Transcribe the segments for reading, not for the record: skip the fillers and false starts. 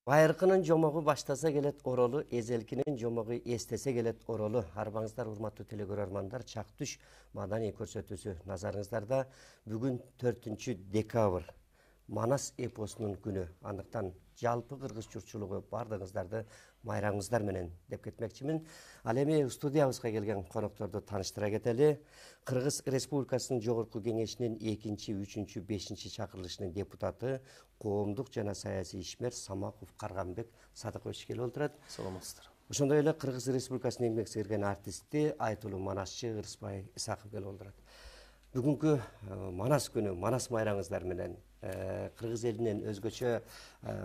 Байыркынын жомогу баштаса келет оролу, эзелкинин жомогу эстесе келет оролу. Арбаңыздар, урматтуу телекөрөрмандар, Чак түш маданий көрсөтүүсү назарыңыздарда. Бүгүн 4 декабрь Манас эпосунун күнү. Андыктан жалпы кыргыз журтчулугу бардыгыңыздарды майрамыңыздар менен деп кетмекчимин. Ал эми студиябызга келген конокторду тааныштыра кетели. Кыргыз Республикасынын Жогорку Кеңешинин 2, 3, 5 чакырылышынын депутаты, коомдук жана саясий ишмер Самаков Карганбек Садыкович келип отурат. Саламатсыздар. Ошондой эле Кыргыз Республикасынын эмгек сіңирген артисти, айтулуу манасчы Ырыспай Исаков келип отурат. Бүгүнкү Манас күнү, Манас майрамыңыздар менен кыргыз элинен өзгөчө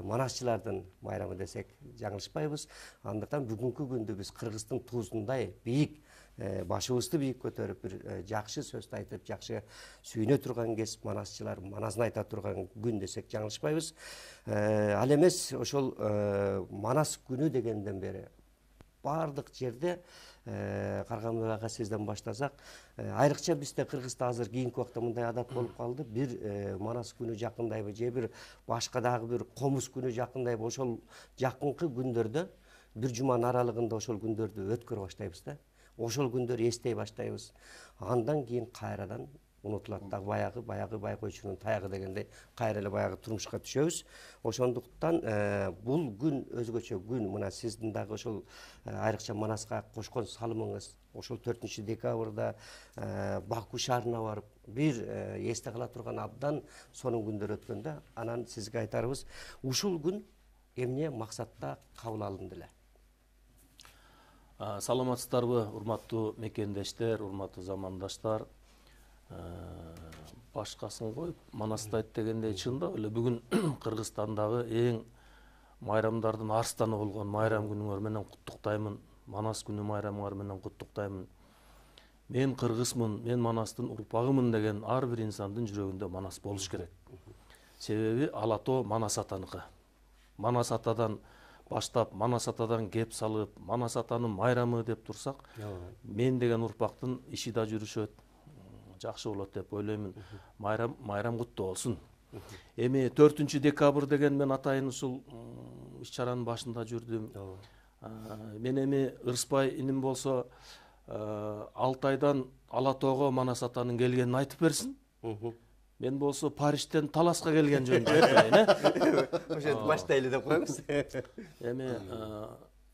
манасчылардын майрамы десек жаңылышпайбыз. Андыктан бүгүнкү күндү биз кыргыздын туузундай бийик, башыбызды бийик көтөрүп бир жакшы сөздү айтып, жакшы сүйүнө турган кез манасчылар маназын айта турган күн десек жаңылышпайбыз. Ал эмес ошол Манас күнү дегенден бери бардык жерде Карганбек ага сизден баштасак, айрыкча бизде Кыргызда азыр кийинки убакта мындай адат болуп калды. Бир Манас күнү жакындайбы, же бир башка дагы бир комуз күнү жакындайбы, ошол жакынкы күндөрдө бир жуманын аралыгында ошол күндөрдү өткөрө баштайбыз да. Ошол күндөрдү эстей баштайбыз. Андан кийин кайрадан унутулат да, баягы бай койчунун таягы дегендей кайра эле баягы турмушка түшөбүз. Ошондуктан бул күн өзгөчө күн. Мына сиздин дагы ошол айрыкча Манаска кошкон салымыңыз, ошол 4 декабрда Баку шаарына барып бир эсте кала турган абдан сонун күндөр өткөндө, анан сизге айтарыбыз, ушул күн эмне максатта кабыл алынды эле? Саламатсыздарбы, урматтуу мекендештер, урматтуу замандаштар. Башкасын коюп, Манасты айт дегендей чындап эле бүгүн Кыргызстандагы эң майрамдардын арстаны болгон майрам күнүңөр менен куттуктаймын. Манас күнү майрамыңар менен куттуктаймын. Мен кыргызмын, мен Манастын урпагымын деген ар бир инсандын жүрөгүндө Манас болуш керек. Себеби ала тоо Манас атаныкы. Манас атадан баштап, Манас атадан кеп салып, Манас атанын майрамы деп турсак, мен деген урпактын иши да жүрүшөт, жакшы болот деп ойлоймун. Майрам куттуу болсун. Эми 4 декабрь деген мен атайын ушул иш-чаранын башында жүрдүм. Мен эми Ырыспай иним болсо 6 айдан ала тоого Манас атанын келгенин айтып берсин. Мен болсо Парижден Таласка келген жөнүндө айтайын, Ошентип баштайлы деп коебуз. Эми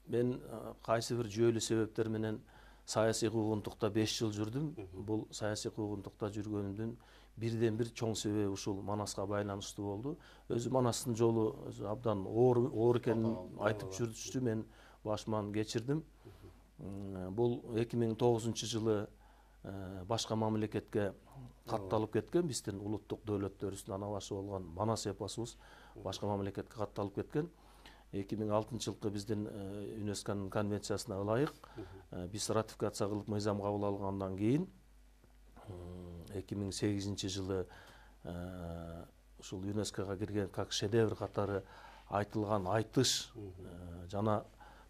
мен кайсы бир жүйөлүү себептер менен саясий куугунтукта 5 жыл жүрдүм. Бул саясий куугунтукта жүргөнүмдүн бирден бир чоң себеби ушул Манаска байланыштуу болду. Өзү Манастын жолу абдан оор экенин айтып жүрүштү, мен башыман кечирдим. Бул 2009 жылы башка мамлекетке катталып кеткен, биздин улуттук дөөлөттөрүбүздүн ана башы болгон Манас эпосубуз башка мамлекетке катталып кеткен. 2006 жылкы биздин ЮНЕСКОнун конвенциясына ылайык биз ратификация кылып мыйзам кабыл алгандан кийин 2008 жылы ушул ЮНЕСКОга кирген как шедевр катары айтылган айтыш жана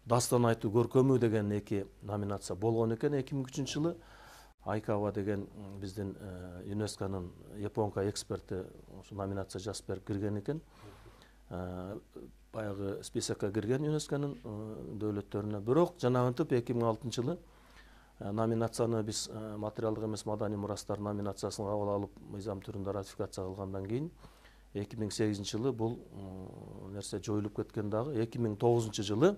дастан айтуу көркөмү деген 2 номинация болгон экен. 2003 жылы Айкава деген биздин ЮНЕСКОнун японка эксперти ушу номинация жазып берип кирген экен. Баягы списокко кирген ЮНЕСКОнун дөөлөттөрүнө. Бирок жанагынтип 2006 жылы номинацияны биз материалдык эмес маданий мурастар номинациясын кабыл алып мыйзам түрүндө ратификация кылгандан кийин 2008 жылы бул нерсе жоюлуп кеткен дагы. 2009 жылы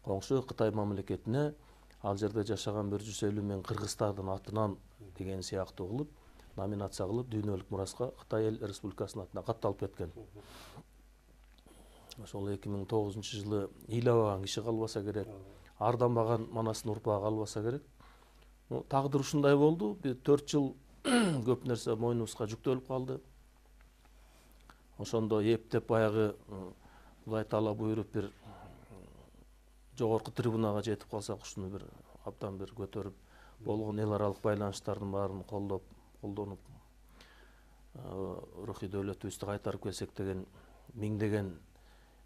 коңшу Кытай мамлекетине ал жерде жашаган 150 миң кыргыздардын атынан деген сыяктуу кылып номинация кылып дүйнөлүк мураска Кытай эл республикасынын атына катталып кеткен. Ошол 2009 жылы ыйлабаган киши калбаса керек, арданбаган Манастын урпагы калбаса керек. Тагдыр ушундай болду. 4 жыл көп нерсе мойнубузга жүктөлүп калды. Ошондо эптеп баягы Кудай Таала буйруп бир жогорку трибунага жетип калсак, ушуну бир абдан бир көтөрүп болгон эл аралык байланыштардын баарын колдонуп рухий дөөлөтүбүздү кайтарып келсек деген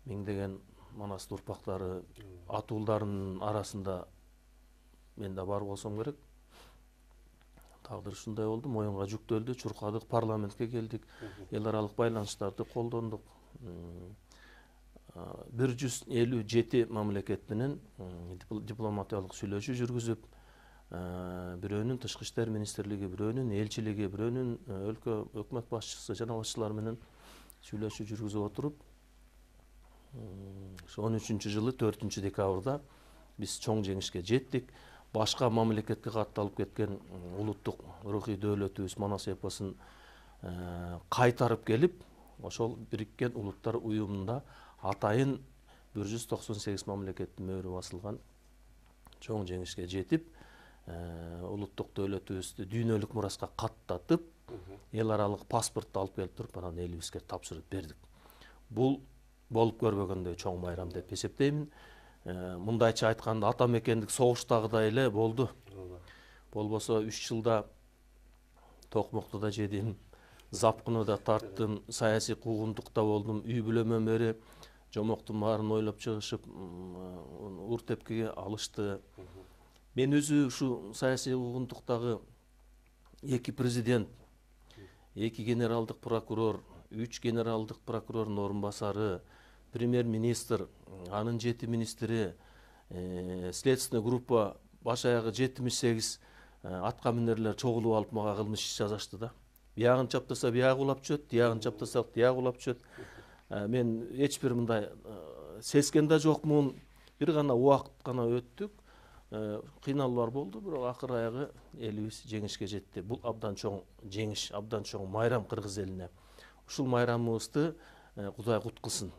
миңдеген Манастын урпактары атуулдарынын арасында мен да бар болсом керек. Тагдыр ушундай болду, моюнга жүктөлдү, чуркадык, парламентке келдик, эл аралык байланыштарды колдондук. 157 мамлекет менен дипломатиялык сүйлөшүү жүргүзүп, бирөөнүн тышкы иштер министрлиги, бирөөнүн элчилиги, бирөөнүн өлкө өкмөт башчысы жана башчылар менен сүйлөшүү жүргүзүп отуруп, 13-жылы 4-декабрда биз чоң жеңишке жеттик. Башка мамлекетке катталып кеткен улуттук рухий дөөлөтүбүз Манас эпосун кайтарып келип, ошол Бириккен Улуттар Уюмунда атайын 198 мамлекеттин мөөрү басылган чоң жеңишке жетип, улуттук дөөлөтүбүздү дүйнөлүк мураска каттатып, эл аралык паспортту алып келип туруп, анан элибизге тапшырып бердик. Бул болуп көрбөгөндөй чоң майрам деп эсептеймин. Мындайча айтканда, ата мекендик согуштагыдай эле болду. Болбосо 3 жылда токмокто да жедим, запкыны да тарттым, саясий куугунтукта болдум. Үй бүлөмөн бери жомоктун баарын ойлоп чыгышып, Уртепкеге алышты. Мен өзү ушу саясий куугунтуктагы 2 президент, 2 генералдык прокурор, 3 генералдык прокурордун орун басары, премьер-министр, анын 7 министри, следственный группа баш аягы 78 атка минерлер чогулуп алып мага кылмыш иш жазышты да. Биягын чаптаса биягы улап чөт, тиягын чаптаса тиягы улап чөт. Мен эч бир мындай сескен да жокмун. Бир гана убакыт гана өттүк. Кыйналуулар болду, бирок акыр аягы элибиз жеңишке жетти. Бул абдан чоң жеңиш, абдан чоң майрам кыргыз элине. Ушул майрамыбызды Кудай кут кылсын.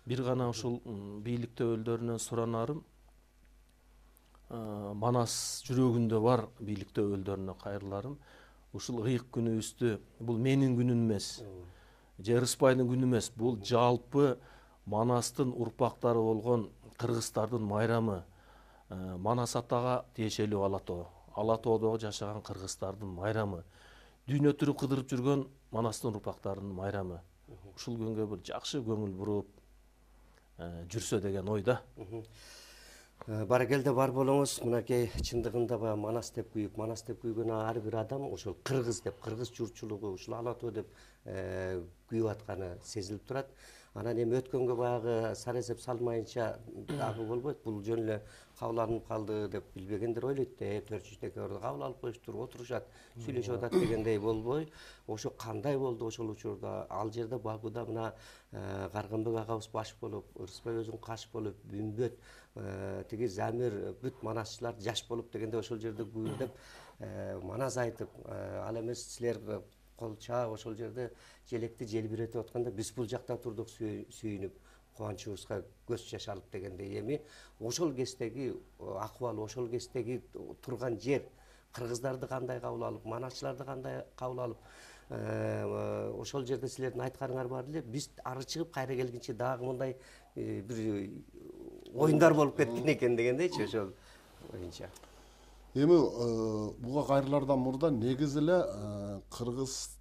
Бир гана ушул бийлик төбөлдөрүнөн суранарым, Манас жүрөгүндө бар бийлик төбөлдөрүнө кайрыларым. Ушул ыйык күнүбүздү, бул менин күнүм эмес, же Ырыспайдын күнү эмес, бул жалпы Манастын урпактары болгон кыргыздардын майрамы. Манас атага тиешелүү Алатоодо жашаган кыргыздардын майрамы. Дүйнө түрү кыдырып жүргөн Манастын урпактарынын майрамы. Ушул күнгө бир жакшы көңүл буруп жүрсө деген ойда. Баракелде бар болуңуз. Мынакей чындыгында баягы Манас деп күйгөн ар бир адам ошол кыргыз деп, кыргыз журтчулугу ушул Алатоо деп күйүп атканы сезилип турат. Анан эми өткөнгө баягы саресеп салмайынча дагы болбойт. Бул жөн эле кабыл алынып калды деп билбегендер ойлойт. 4-декабрда кабыл алып коюштур, отурушат, сүйлөшүп атат дегендей болбой. Ошо кандай болду ошол учурда? Ал жерде Бакуда мына Каргамбек агабыз баш болуп, Ырыспай өзүң каш болуп, Бүмбөт, тиги Замир, бүт манасчылар жаш болуп дегенде ошол жерде гүлдеп, манас айтып, ал эмес силер колча ошол жерде желекти желбиретип атканда биз бул жакта турдук сүйүнүп, кубанычыбызга көз жаш алып дегендей. Эми ошол кездеги акыбал, ошол кездеги турган жер, кыргыздарды кандай кабыл алып, манасчыларды кандай кабыл алып, ошол жерде силердин айтканыңар бар эле. Биз ары чыгып кайра келгенче дагы мындай бир оюндар болуп кеткен экен дегендейчи ошол боюнча. Эми буга кайрылардан мурда негизи эле кыргыз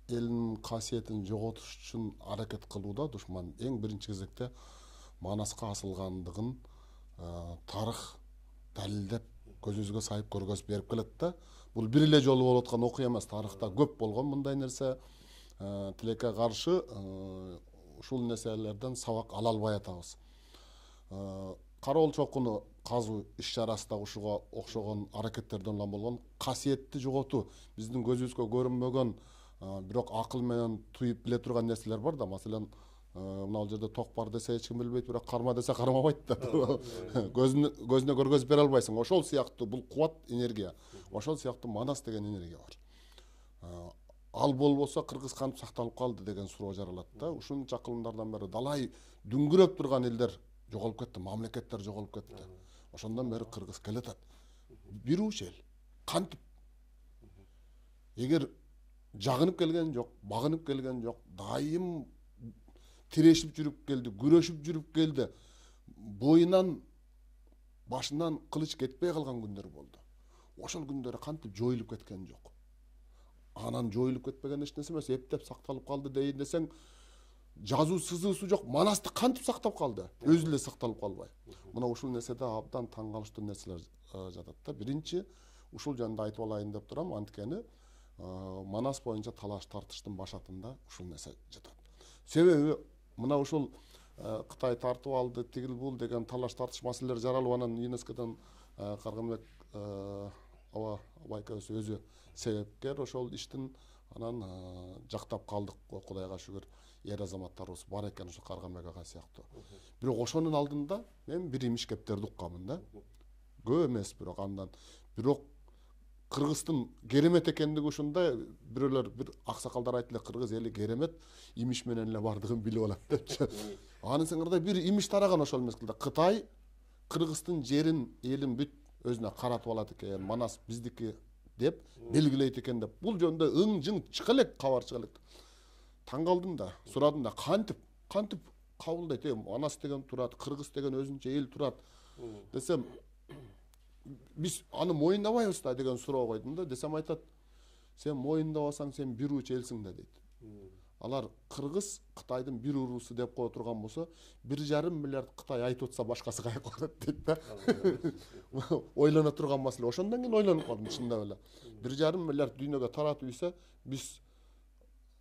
элинин касиетин жоготуш үчүн аракет кылууда душман эң биринчи кезекте Манаска асылгандыгын тарых далилдеп көзүбүзгө сайып көргөзүп берип келет да. Бул бир эле жолу болуп аткан окуя эмес, тарыхта көп болгон мындай нерсе. Тилекке каршы ушул нерселерден сабак ала албай атабыз. Кароол чокуну казуу иш чарасы да ушуга окшогон аракеттерден улам болгон. Касиетти жоготуу биздин көзүбүзгө көрүнбөгөн, бирок акыл менен туюп биле турган нерселер бар да. Маселен, мына жерде ток бар десе эч ким билбейт, бирок карма десе кармабайт да. Көзүнө көргөзүп бере албайсың. Ошол сыяктуу бул кубат, энергия. Ошол сыяктуу Манас деген энергия бар. Ал болбосо кыргыз кантип сакталып калды деген суроо жаралат да. Ушунча кылымдардан бери далай дүңгүрөп турган элдер жоголуп кетти, мамлекеттер жоголуп кетти. Ошондон бери кыргыз келатат. Бир уч эл кантип? Эгер жагынып келген жок, багынып келген жок, дайым тирешип жүрүп келди, күрөшүп жүрүп келди. Боюнан, башынан кылыч кетпей калган күндөр болду. Ошол күндөр кантип жоюлуп кеткен жок. Анан жоюлуп кетпеген эч нерсе эмес, эптеп сакталып калды дейин десең, жазуу сызуусу жок. Манасты кантип сактап калды? Өзү эле сакталып калбай. Мына ушул нерседе абдан таң калыштуу нерселер жатат да. Биринчи ушул жөнүндө айтып алайын деп турам, анткени Манас боюнча талаш тартыштын башатында ушул нерсе жатат. Себеби мына ушул Кытай тартып алды, тигил бул деген талаш тартыш маселелер жаралып, анан ЮНЕСКОдан Каргамбек Абайкабыз өзү себепкер ошол иштин. Анан жактап калдык, Кудайга шүгүр, эр азаматтарыбыз бар экен ошо Каргамбек ага сыяктуу. Бирок ошонун алдында мен бир имиш кептерди укканмын да. Көп эмес, бирок андан бирок Кыргыздын керемет экендиги ушундай, бирөөлөр бир аксакалдар айтты, кыргыз эли керемет, имиш менен эле бардыгын билип алат депчи. Анын сыңырда бир имиш тараган ошол мезгилде. Кытай Кыргыздын жерин, элин бүт өзүнө каратып алат экен, Манас биздики деп белгилейт экен деп. Бул жөнүндө ың-жың чыга элек, кабар чыга элек. Таң калдым да, сурадым да, кантип кабылдайт, Манас деген турат, Кыргыз деген өзүнчө эл турат десем, биз аны моюндабайбыз да деген суроо койдум да. Десем айтат, сен моюндабасаң сен бир уч элсиң да дейт. Алар Кыргыз Кытайдын бир уруусу деп кое турган болсо, 1,5 миллиард Кытай айтып атса башкасы каяка барат дейт да. Ойлоно турган маселе. Ошондон кийин ойлонуп калдым чындап эле. 1,5 миллиард дүйнөгө таратып ийсе, биз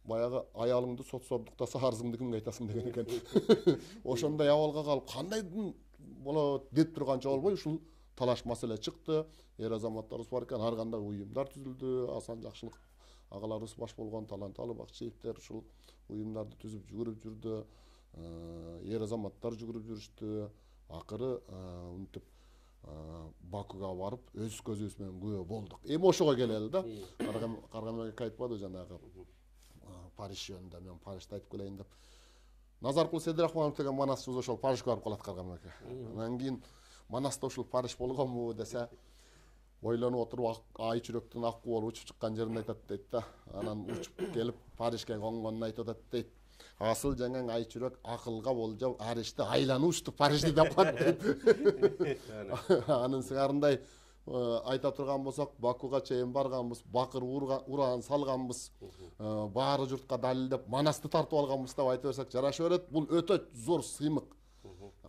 баягы аялыңды сотсордуктаса арызыңды кимге айтасың деген экен. Ошондой абалга калып, кандай болот деп турганча болбой ушул талаш маселе чыкты. Эр азаматтарыбыз бар экен, ар кандай уюмдар түзүлдү. Асан Жакшылык агаларыбыз баш болгон Таланталы Бакчиевдер ушул уюмдарды түзүп жүгүрүп жүрдү. Эр азаматтар жүгүрүп жүрүштү. Акыры мынтип Бакуга барып өз көзүбүз менен күбө болдук. Эми ошого келели да. Каргамбек айтпады жанагы Париж жөнүндө, мен Парижди айтып келейин деп. Назаркул Седирахманов деген Манасыбыз ошол Парижге барып калат Каргамбекке. Анан кийин Манаста ушул Париж болгонбу десе, ойлонуп отуруп ай чүрөктүн ак болуп учуп чыккан жерин айтат дейт да. Анан учуп келип Парижге конгонун айтып атат дейт. Асыл жаңаң ай чүрөк акылга болжоп ар ишти айланып учту Парижди деп калат дейт. Анын сыңарындай айта турган болсок, Бакуга чейин барганбыз, бакыр ураан салганбыз, баары журтка далилдеп Манасты тартып алганбыз деп айта берсек жараша берет. Бул өтө зор сыймык.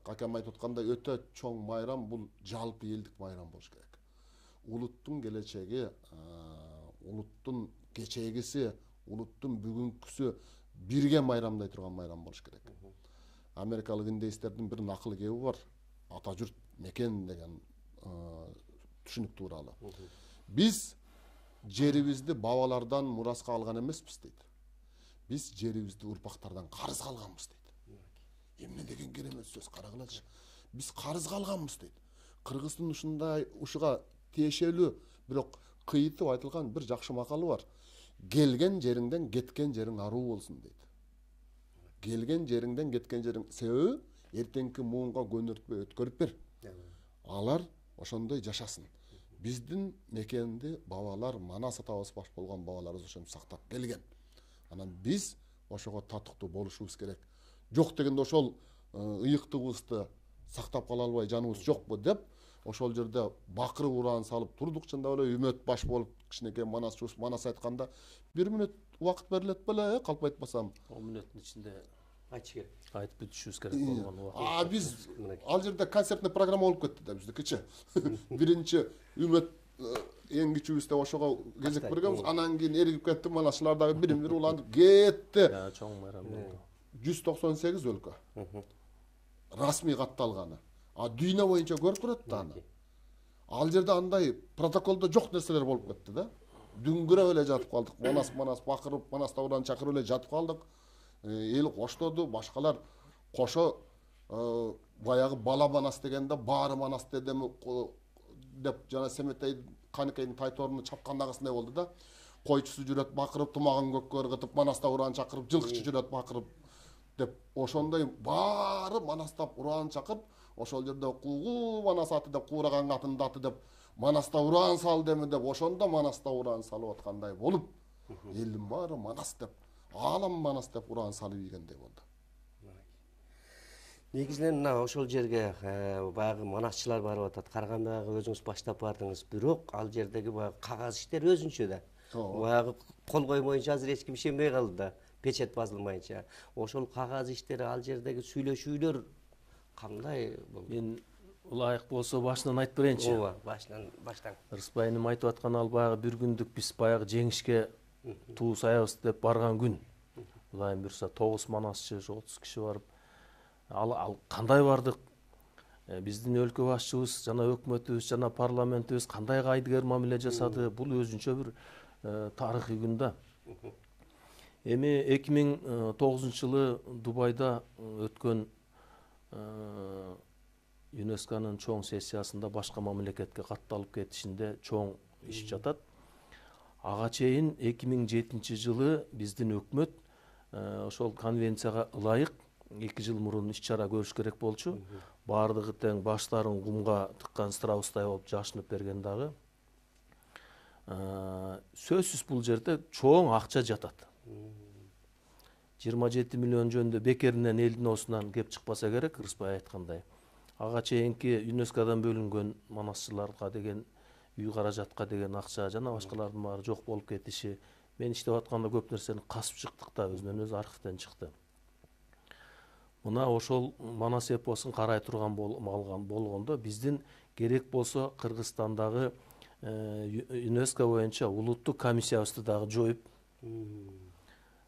Какам айтып аткандай өтө чоң майрам, бул жалпы элдик майрам болуш керек. Улуттун келечеги, улуттун кечегиси, улуттун бүгүнкүсү бирге майрамдай турган майрам болуш керек. Америкалык индейстердин бир накыл кеби бар. Ата журт мекен деген түшүнүк тууралуу. Биз жерибизди бабалардан мураска алган эмеспиз дейт. Биз жерибизди урпактардан карызга алганбыз дейт. Эмне деген керемет сөз, карагылачы. Биз карызга алганбыз дейт. Кыргыздын ушуга тиешелүү, бирок кыйытып айтылган бир жакшы макалы бар. Келген жериңден кеткен жериң аруу болсун дейт. Келген жериңден кеткен жериң себеби эртеңки муунга көнөртпөй өткөрүп бер. Алар ошондой жашасын. Биздин мекенди бабалар, Манас атабыз баш болгон бабаларыбыз ошентип сактап келген. Анан биз ошого татыктуу болушубуз керек. Жок дегенде ошол ыйыктыгыбызды сактап кала албай жаныбыз жокпу деп, ошол жерде бакырып ураан салып турдук. Чындап эле үмөт баш болуп кичинекей Манас айтканда 1 мүнөт убакыт берилет беле, калп айтпасам. 10 мүнөттүн ичинде айтыш керек. айтып бүтүшүбүз керек болгон убакыт. Биз ал жерде концертный программа болуп кетти да биздикичи. Биринчи үмөт эң кичүүбүз деп ошого кезек бергенбиз. Анан кийин эригип кетти, Манасчылар дагы бирин-бири улантып кетти. Чоң майрам болду. 198 өлкө. Расмий катталганы. Дүйнө боюнча көрүп турат да аны. Ал жерде андай протоколдо жок нерселер болуп кетти да. Дүңгүрөп эле жатып калдык. Манас бакырып, Манас тавран чакырып эле жатып калдык. Эл коштоду, башкалар кошо баягы бала Манас дегенде баары Манас дедеми деп жана Семетей Каныкейдин тайторуну чапкандагысындай болду да. Койчусу жүрөт бакырып, тумагын көккө ыргытып, Манаста ураан чакырып, жылкычы жүрөт бакырып деп ошондой баары Манастап ураан чакырып, ошол жерде куугу Манас аты деп, куураган атын аты деп, Манаста ураан сал деми деп, ошондо Манаста ураан салып аткандай болуп, элдин баары Манас деп, аалам Манас деп ураан салып ийгендей болду. Негизинен мына ошол жерге баягы Манасчылар барып атат. Каргамбекке өзүңүз баштап бардыңыз. Бирок ал жердеги баягы кагаз иштери өзүнчө да. Баягы кол коймоюнча азыр эч ким ишенбей калды да. Печет басылмайынча. Ошол кагаз иштери, ал жердеги сүйлөшүүлөр кандай болду? Мен ылайык болсо башынан айтып берейинчи. Ооба, баштан. Рыспай энем айтып аткан ал баягы бир күндүк биз баягы жеңишке туу саябыз деп барган күн. Ылайым буюрса 9 манасчы, 30 киши барып Ал кандай бардык? Биздин өлкө башчыбыз жана өкмөтүбүз жана парламентибиз кандай кайдыгер мамиле жасады? Бул өзүнчө бир тарыхый күн да. Эми 2009 жылы Дубайда өткөн ЮНЕСКОнун чоң сессиясында башка мамлекетке катталып кетишинде чоң иш жатат. Ага чейин 2007 жылы биздин өкмөт ошол конвенцияга ылайык 2 жыл мурун иш-чара көрүш керек болчу. Бардыгы тең баштарын кумга тыккан страустай болуп жашынып берген дагы. Сөзсүз бул жерде чоң акча жатат. 27 миллион жөнүндө бекеринен элдин оосунан кеп чыкпаса керек, Кыргызбай айткандай. Ага чейинки ЮНЕСКОдан бөлүнгөн манасчыларга деген үй каражатка деген акча жана башкалардын баары жок болуп кетиши. Мен иштеп атканда көп нерсени касып чыктык да, өзүнөн өзү архивден чыкты. Мына ошол Манас эпосун карай турган болгондо биздин керек болсо Кыргызстандагы ЮНЕСКО боюнча улуттук комиссиябызды дагы жоюп,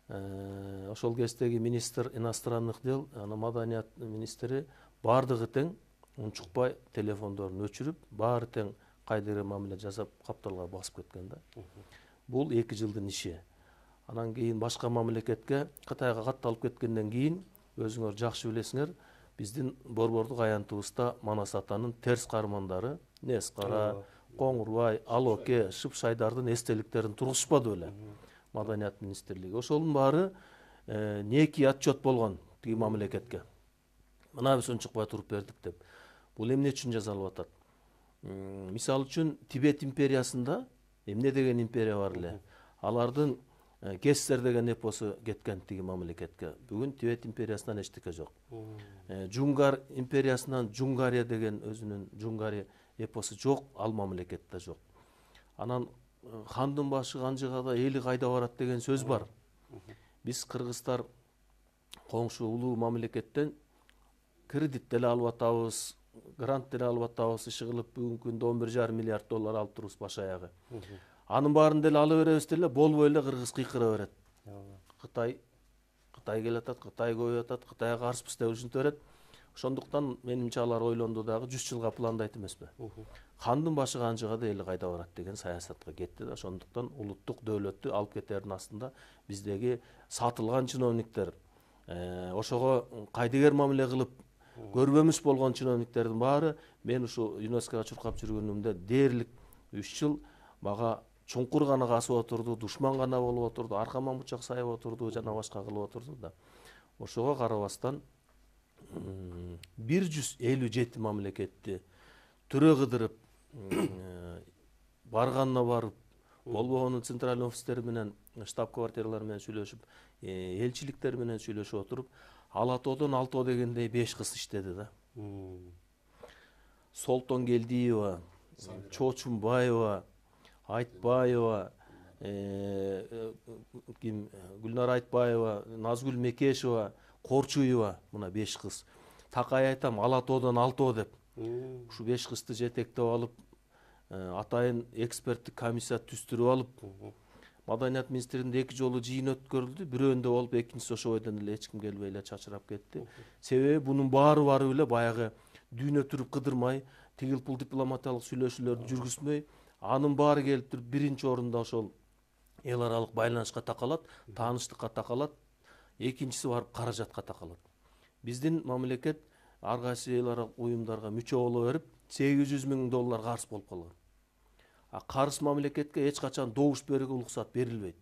ошол кездеги министр иностранных дел, маданият министри бардыгы тең унчукпай телефондорун өчүрүп, баары тең кайдыгер мамиле жасап капталга басып кеткен да. Бул 2 жылдын иши. Анан кийин башка мамлекетке Кытайга катталып кеткенден кийин өзүңөр жакшы билесиңер, биздин борбордук аянтыбызда Манас атанын терс кармандары Нескара, Коңурбай, Алоке, Шыпшайдардын эстеликтерин тургузушпады беле Маданият министрлиги. Ошонун баары неки отчет болгон тиги мамлекетке. Мына биз унчукпай туруп бердик деп. Бул эмне үчүн жасалып атат? Мисалы үчүн Тибет империясында эмне деген империя бар эле? Алардын Кессер деген эпосу кеткен тиги мамлекетке. Бүгүн Тибет империясынан эчтеке жок. Жунгар империясынан Джунгария деген өзүнүн Джунгари эпосу жок, ал мамлекетте жок. Анан хандын башы канжыгада эли кайда барат деген сөз бар. Биз кыргыздар коңшу улуу мамлекеттен кредит деле алып атабыз, грант деле алып атабыз, иши кылып бүгүнкү күндө 11,5 миллиард доллар алып турубуз баш аягы. Анын баарын деле ала беребиз деле, болбой эле кыргыз кыйкыра берет. Кытай келатат, Кытай көбөйүп атат, Кытайга каршыбыз деп ушинте берет. Ошондуктан менимче алар ойлонду дагы 100 жылга пландайт эмеспи. Хандын башы канжыгада эли кайда барат деген саясатка кетти да. Ошондуктан улуттук дөөлөттү алып кетердин астында биздеги сатылган чиновниктер, ошого кайдыгер мамиле кылып көрбөмүш болгон чиновниктердин баары мен ушу ЮНЕСКОга чуркап жүргөнүмдө дээрлик 3 жыл мага чуңкур гана касып отурду, душман гана болуп отурду, аркаман бучак сайып отурду жана башка кылып отурду да. Ошого карабастан 157 мамлекетти түрө кыдырып, барганына барып, болбогону центральный офистер менен, штаб-квартиралар менен сүйлөшүп, элчиликтер менен сүйлөшүп отуруп, Алатоодон Алтоо дегендей 5 кыз иштеди да. Солтон Келдиева, Чочумбаева, Айтбаева, Гүлнар Айтбаева, Назгүл Мекешева, Корчуева, мына 5 кыз. Такай айтам, Алатоодон Алтоо деп. Ушу 5 кызды жетектеп алып, атайын эксперттик комиссия түстүрүп алып, Маданият министринде 2 жолу жыйын өткөрүлдү. Бирөөндө болуп, экинчиси ошо бойдон эле эч ким келбей эле чачырап кетти. Себеби бунун баары барып эле баягы дүйнө түрүп кыдырмай, тигил пул дипломатиялык сүйлөшүүлөрдү жүргүзмөй, анын баары келип туруп биринчи орунда ошол эл аралык байланышка такалат, тааныштыкка такалат, экинчиси барып каражатка такалат. Биздин мамлекет ар кайсы эл аралык уюмдарга мүчө боло берип, 800 000 доллар карыз болуп калган. Карыз мамлекетке эч качан добуш берүүгө уруксат берилбейт.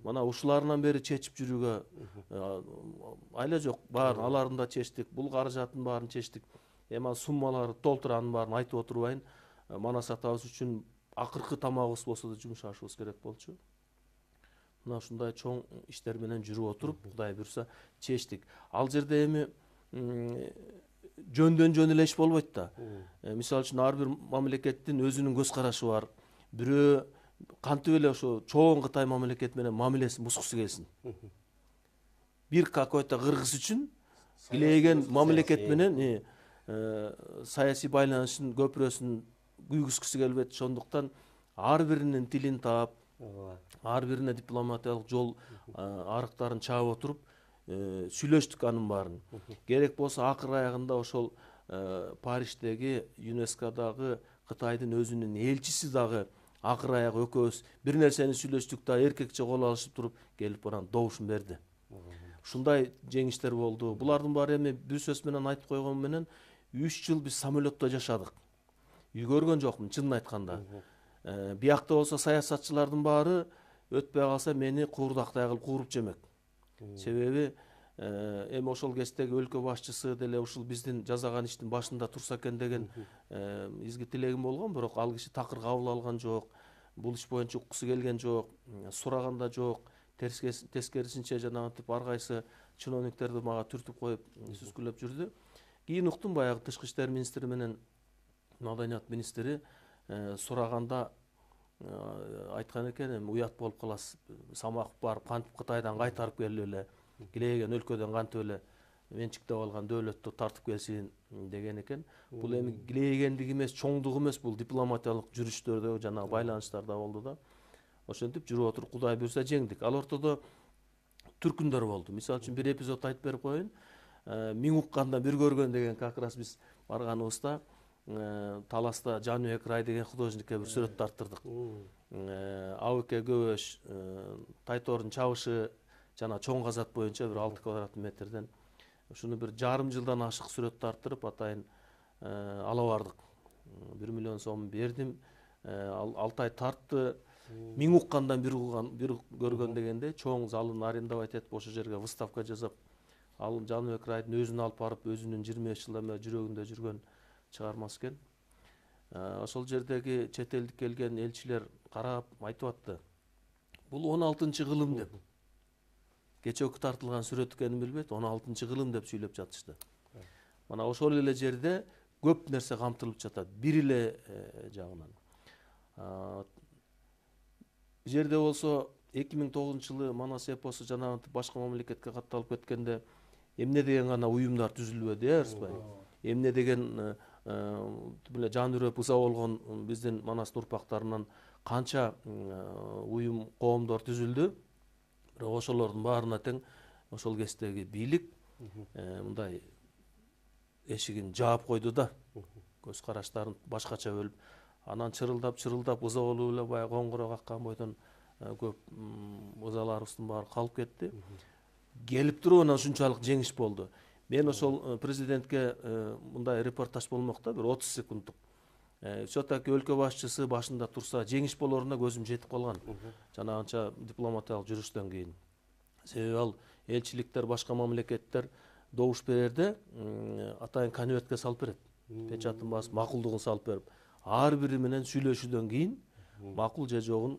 Мына ушуларынан бери чечип жүрүүгө айла жок. Баарын аларын да чечтик, бул каражаттын баарын чечтик. Эми суммалары толтуранын баарын айтып отурбайын. Манас атабыз үчүн акыркы тамагыбыз болсо да жумшашыбыз керек болчу. Мына ушундай чоң иштер менен жүрүп отуруп, Кудай буйрса чечтик. Ал жерде эми жөндөн жөн эле иш болбойт да. Мисалы үчүн ар бир мамлекеттин өзүнүн көз карашы бар. Бирөө кантип эле ошо чоң Кытай мамлекет менен мамилесин бузгусу келсин. Бир какой-то кыргыз үчүн килейген мамлекет менен саясий байланышын көпүрөсүн күйгүзгүсү келбейт. Ошондуктан ар биринин тилин таап, ар бирине дипломатиялык жол арыктарын чаап отуруп, сүйлөштүк анын баарын. Керек болсо акыр аягында ошол Париждеги ЮНЕСКОдагы Кытайдын өзүнүн элчиси дагы акыр аяк экөөбүз бир нерсени сүйлөштүк да эркекче кол алышып туруп келип анан добушун берди. Ушундай жеңиштер болду. Булардын баары эми бир сөз менен айтып койгон менен 3 жыл биз самолетто жашадык. Үй көргөн жокмун чынын айтканда. Биякта болсо саясатчылардын баары өтпөй калса мени куурдактай кылып кууруп жемек. Себеби эми ошол кездеги өлкө башчысы деле ушул биздин жасаган иштин башында турса экен деген изги тилегим болгон, бирок ал киши такыр кабыл алган жок. Бул иш боюнча уккусу келген жок, сураган да жок. Тескерисинче жанагынтип ар кайсы чиновниктерди мага түртүп коюп сүзгүлөп жүрдү. Кийин уктум баягы тышкы иштер министри менен маданият министри сураганда айткан экен, эми уят болуп каласыз. Самаков барып кантип Кытайдан кайтарып келип эле, килейген өлкөдөн кантип эле менчиктеп алган дөөлөттү тартып келсин деген экен. Бул эми килейгендик эмес, чоңдук эмес, бул дипломатиялык жүрүштөрдө жана байланыштарда болду да. Ошентип жүрүп отуруп Кудай буйрса жеңдик. Ал ортодо түркүндөр болду. Мисалы үчүн бир эпизод айтып берип коеюн. Миң уккандан бир көргөн деген как раз биз барганыбызда Таласта Жаныбек Рай деген художникке бир сүрөт тарттырдык. Абыке Көбөш, Тайтордун чабышы жана чоң казат боюнча бир 6 квадрат метрден ушуну бир жарым жылдан ашык сүрөт тарттырып атайын ала бардык. 1 миллион сом бердим. 6 ай тартты. Миң уккандан бир көргөн дегенде чоң залын арендовать этип ошол жерге выставка жасап, ал Жаныбек Райдын өзүн алып барып, өзүнүн 25 жылдан бери жүрөгүндө жүргөн чыгармасы экен. Ошол жердеги чет элдик келген элчилер карап айтып атты. Бул 16-кылым деп. Кечеки тартылган сүрөт экенин билбейт, 16-кылым деп сүйлөп жатышты. Мана ошол эле жерде көп нерсе камтылып жатат, бир эле жагынан. Жерде болсо 2009-жылы Манас эпосу жанагынтип башка мамлекетке катталып кеткенде эмне деген гана уюмдар түзүлбөдү, Арыспай? Эмне деген жан үрөп ыза болгон биздин Манастын урпактарынан канча уюм, коомдор түзүлдү. Бирок ошолордун баарына тең ошол кездеги бийлик мындай эшигин жаап койду да. Көз караштарын башкача бөлүп, анан чырылдап ыза болуп эле баягы коңгуроо каккан бойдон көп ызаларыбыздын баары калып кетти. Келип туруп анан ушунчалык жеңиш болду. Мен ошол президентке мындай репортаж болмок да, бир 30 секунддук. Все-таки өлкө башчысы башында турса жеңиш болоруна көзүм жетип калган. Жанагынча дипломатиялык жүрүштөн кийин. Себеби ал элчиликтер, башка мамлекеттер добуш берерде атайын конвертке салып берет. Печатын басып, макулдугун салып берип, ар бири менен сүйлөшүүдөн кийин макул же жогун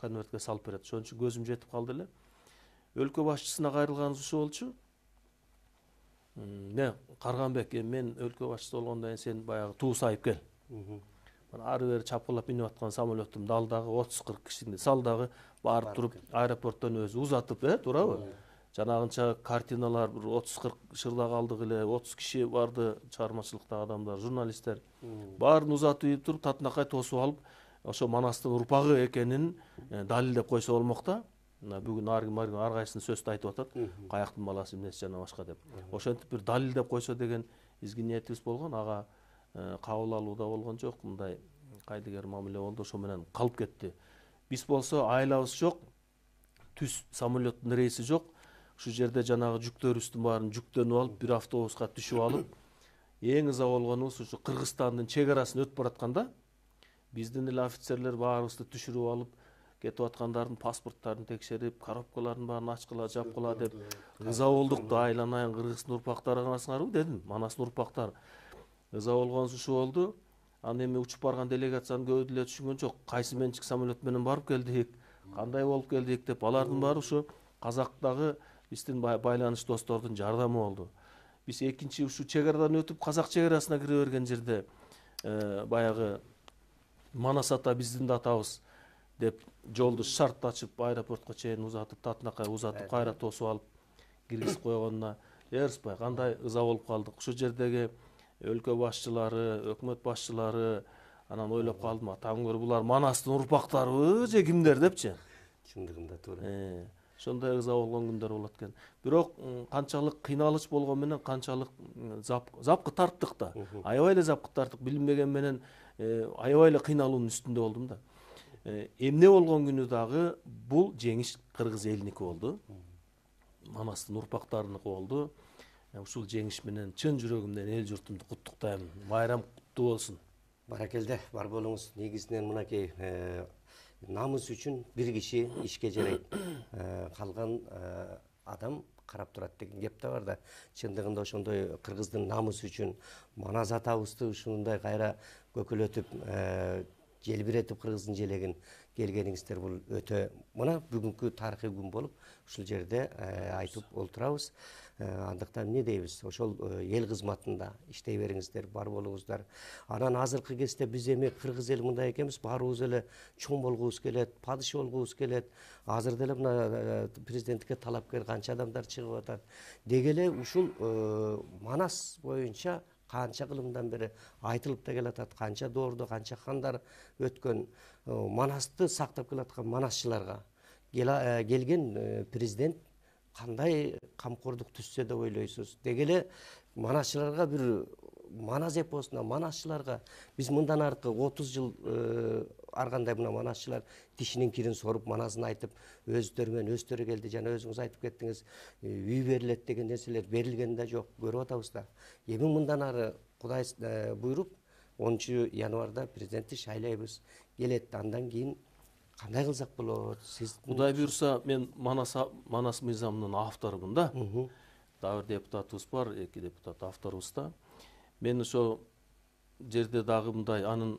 конвертке салып берет. Ошон үчүн көзүм жетип калды эле. Өлкө башчысына кайрылганыбыз ушул болчу. Карганбек, мен өлкө башчысы болгондон кийин сен баягы туус айып кел. Ары бери чапкылап минип аткан самолеттун далдагы 30-40 кишини салдагы барып туруп аэропорттон өзү узатып, туурабы? Жанагынча картиналар бир 30-40 шырда калдык эле, 30 киши барды, чыгармачылыктагы адамдар, журналисттер. Баарын узатып туруп татынакай тосуп алып, ошо Манастын урпагы экенин далилдеп койсо болмок да. Бүгүн ар кайсынын сөздү айтып атат. Каяктын баласы эмнеси жана башка деп. Ошентип бир далилдеп койсо деген изги ниетибиз болгон. Ага кабыл алууда болгон жок. Мындай кайдыгер мамиле болду, ошо менен калып кетти. Биз болсо айлабыз жок. Түз самолеттун рейси жок. Ушу жерде жанагы жүктөрүбүздүн баарын жүктөнүп алып, бир автобуска түшүп алып, эң ыза болгонубуз ушу Кыргызстандын чек арасын өтүп баратканда биздин эле офицерлер баарыбызды түшүрүп алып, кетип аткандардын паспорттарын текшерип, коробкаларын баарын ачкыла, жапкыла деп ыза болдук да. Айланайын Кыргыздын урпактары каласыңарбы дедим. Манастын урпактары. Ыза болгонубуз ушу болду. Анан эми учуп барган делегациянын көбү деле түшүнгөн жок. Кайсы менчик самолет менен барып келдик, кандай болуп келдик деп. Алардын баары ушу Казактагы биздин байланыш достордун жардамы болду. Биз экинчи ушу чек арадан өтүп Казак чек арасына кире берген жерде баягы Манас ата биздин да атабыз деп жолду шарт ачып аэропортко чейин узатып, татынакай узатып, кайра тосуп алып киргизип койгонуна Эрспай кандай ыза болуп калдык. Ушул жердеги өлкө башчылары, өкмөт башчылары анан ойлоп калдым, атам көрүп булар Манастын урпактарыбы же кимдер депчи. Чындыгында туура. ошондой ыза болгон күндөр болот экен. Бирок канчалык кыйналыш болгон менен канчалык запкы тарттык да. Аябай эле запкы тарттык, билинбеген менен аябай эле кыйналуунун үстүндө болдум да. Эмне болгон күнү дагы бул жеңиш кыргыз элиники болду. Манастын урпактарыныкы болду. Ушул жеңиш менен чын жүрөгүмдөн эл журтумду куттуктайм. Майрам куттуу болсун. Баракелде, бар болуңуз. Негизинен мынакей намыс үчүн бир киши ишке жарайт. Калган адам карап турат деген кеп да бар да. Чындыгында ошондой кыргыздын намысы үчүн Манас атабызды ушундай кайра көкөлөтүп, желбиретип кыргыздын желегин келгениңиздер бул өтө мына бүгүнкү тарыхый күн болуп ушул жерде айтып олтурабыз. Андыктан эмне дейбиз? Ошол эл кызматында иштей бериңиздер, бар болуңуздар. Анан азыркы кезде биз эми кыргыз эл мындай экенбиз, баарыбыз эле чоң болгубуз келет, падыша болгубуз келет. Азыр деле мына президенттикке талапкер канча адамдар чыгып атат. Деги эле ушул Манас боюнча канча кылымдан бери айтылып да келатат, канча доордо канча хандар өткөн. Манасты сактап келаткан манасчыларга келген президент кандай камкордук түссө деп ойлойсуз? Деги эле манасчыларга бир Манас эпосуна, манасчыларга биз мындан аркы 30 жыл ар кандай мына манасчылар тишинин кирин соруп манасын айтып, өздөрү келди, жана өзүңүз айтып кеттиңиз, үй берилет деген нерселер берилген да жок, көрүп атабыз да. Эми мындан ары Кудай буйруп 10 январда президентти шайлайбыз. Келет, андан кийин кандай кылсак болот? Сиз Кудай буйруса, мен Манас мыйзамынын авторумун да. Дагы бир депутатыбыз бар, 2 депутат авторубуз да. Мен ошо жерде дагы мындай анын